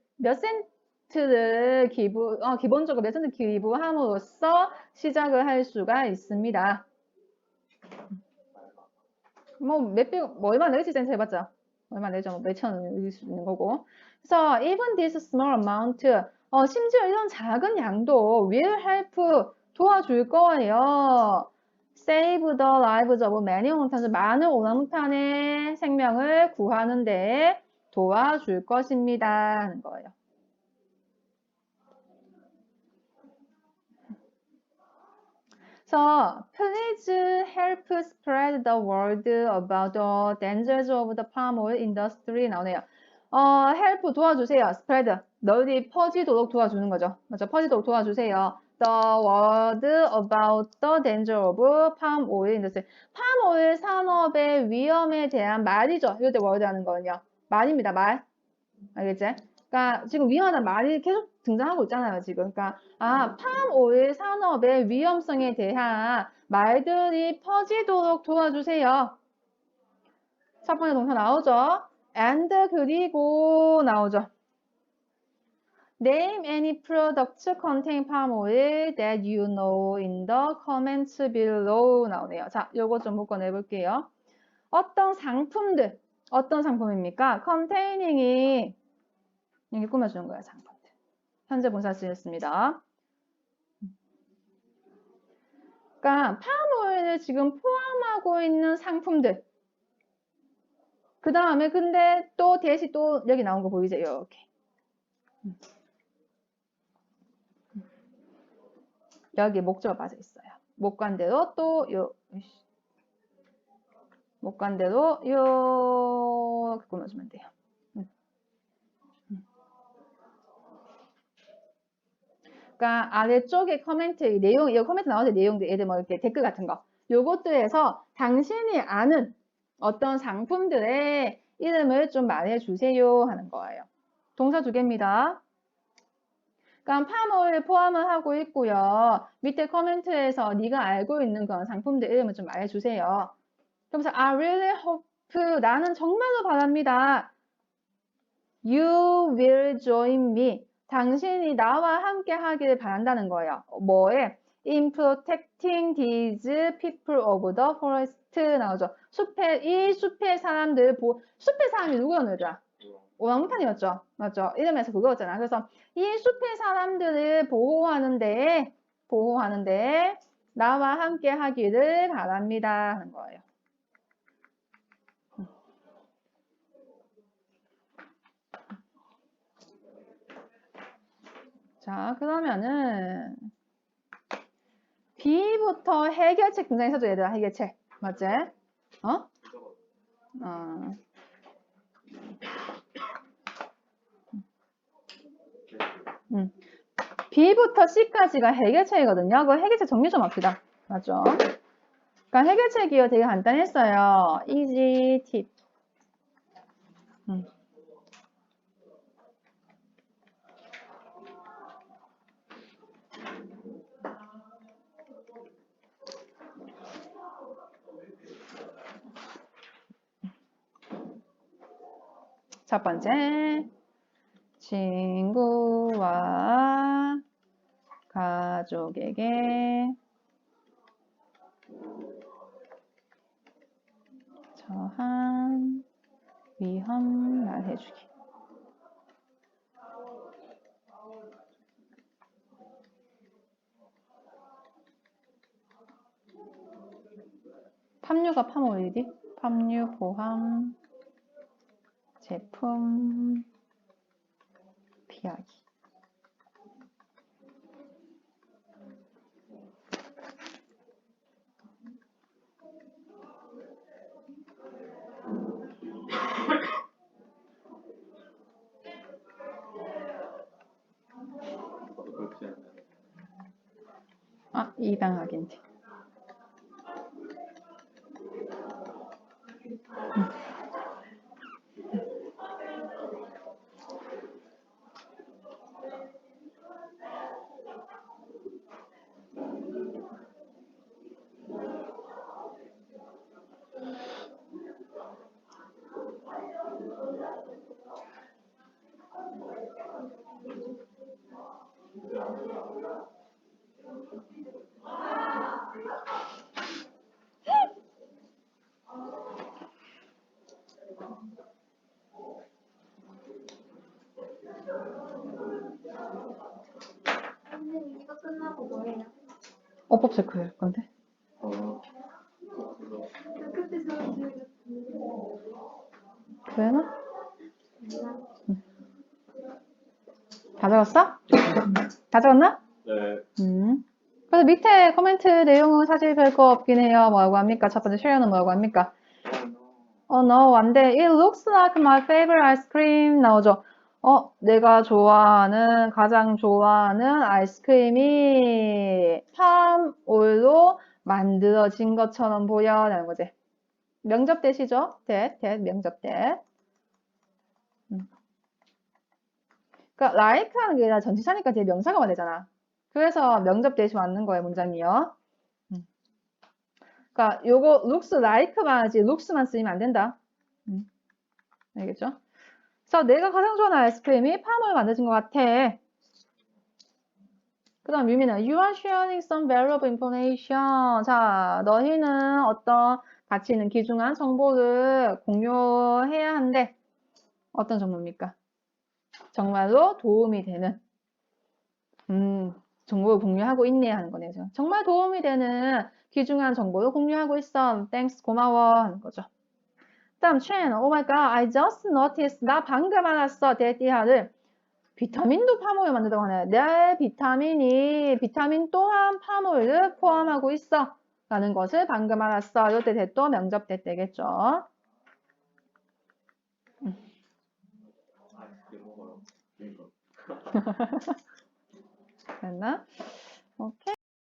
레전트를 기본적으로 레전트 기부함으로써 시작을 할 수가 있습니다. 얼마 내겠지, 센스 해봤자. 얼마 내죠? 뭐 몇천 원 내릴 수 있는 거고. 그래서, even this small amount, 심지어 이런 작은 양도 will help, 도와줄 거예요. save the lives of many orangutans, 많은 오랑우탄의 생명을 구하는데 도와줄 것입니다. 하는 거예요. So, please help spread the word about the dangers of the palm oil industry 나오네요. help 도와주세요. spread 널리 퍼지도록 도와주는 거죠. 맞죠? 퍼지도록 도와주세요. The word about the danger of palm oil industry. palm oil 산업의 위험에 대한 말이죠. 이럴 때 word 하는 거는요. 말입니다. 말. 알겠지? 그러니까 지금 위험하다는 말이 계속 등장하고 있잖아요, 지금. 그러니까 팜오일 산업의 위험성에 대한 말들이 퍼지도록 도와주세요. 첫 번째 동사 나오죠? and 그리고 나오죠. Name any products containing palm oil that you know in the comments below 나오네요. 자, 요거 좀 묶어내 볼게요. 어떤 상품입니까? containing이 이렇게 꾸며주는 거야, 상품들. 현재 분사 쓰였습니다. 그러니까 팜오일을 지금 포함하고 있는 상품들. 그 다음에 근데 또 대시 또 여기 나온 거 보이죠? 이렇게. 여기 목적어 빠져 있어요. 목관대로 또 목관대로 이렇게 꾸며주면 돼요. 그러니까 아래쪽에 코멘트 내용, 이 코멘트 나오는 내용들, 예를 뭐 이렇게 댓글 같은 거, 요것들에서 당신이 아는 어떤 상품들의 이름을 좀 말해주세요 하는 거예요. 동사 두 개입니다. 그러니까 팜오일 포함을 하고 있고요. 밑에 코멘트에서 네가 알고 있는 그런 상품들 이름을 좀 말해주세요. 그러면서 I really hope, 나는 정말로 바랍니다. You will join me. 당신이 나와 함께 하기를 바란다는 거예요. 뭐에? In protecting these people of the forest 나오죠. 이 숲의 사람들, 숲의 사람이 누구였느냐? 오랑우탄이었죠. 맞죠? 이름에서 그거였잖아. 그래서 이 숲의 사람들을 보호하는데 나와 함께 하기를 바랍니다. 하는 거예요. 자, 그러면은 B부터 해결책 등장해서도 얘들아, 해결책. 맞지? B부터 C까지가 해결책이거든요. 그 해결책 정리 좀 합시다. 맞죠? 그러니까 해결책이요. 되게 간단했어요. easy tip. 첫 번째, 친구와 가족에게 처한 위험 말해주기. 팜유가 팜오일이지? 팜유 보함 제품 피하기. 입양하긴지. 어법 체크할 건데. 되나? 다 적었어? 다 적었나? 네. 그래서 밑에 코멘트 내용은 사실 별거 없긴 해요. 뭐라고 합니까? 첫 번째 쉐어는 뭐라고 합니까? Oh no, 안 돼. It looks like my favorite ice cream 나오죠. 내가 좋아하는, 가장 좋아하는 아이스크림이 팜올로 만들어진 것처럼 보여. 라는 거지. 명접 대시죠? 명접 대. 그러니까 like하는 게 아니라 전치사니까 뒤에 명사가 되잖아. 그래서 명접 대시 맞는 거예요, 문장이요. 그러니까 요거 looks like만 하지 looks만 쓰이면 안 된다. 알겠죠? 그래서 내가 가장 좋아하는 아이스크림이 팜을 만드신 것 같아. 그 다음 유미는 You are sharing some valuable information. 자, 너희는 어떤 가치 있는 귀중한 정보를 공유해야 한대. 어떤 정보입니까? 정말로 도움이 되는 정보를 공유하고 있네 하는 거네요. 정말 도움이 되는 귀중한 정보를 공유하고 있어. Thanks, 고마워 하는 거죠. 다음 Chen, Oh my god, I just noticed. 나 방금 알았어. 데디하를 비타민도 팜오일 만든다고 하네. 내 비타민 또한 팜오일을 포함하고 있어. 라는 것을 방금 알았어. 이때 대또 명접대 되겠죠. 아이스크림 먹어요. 됐나?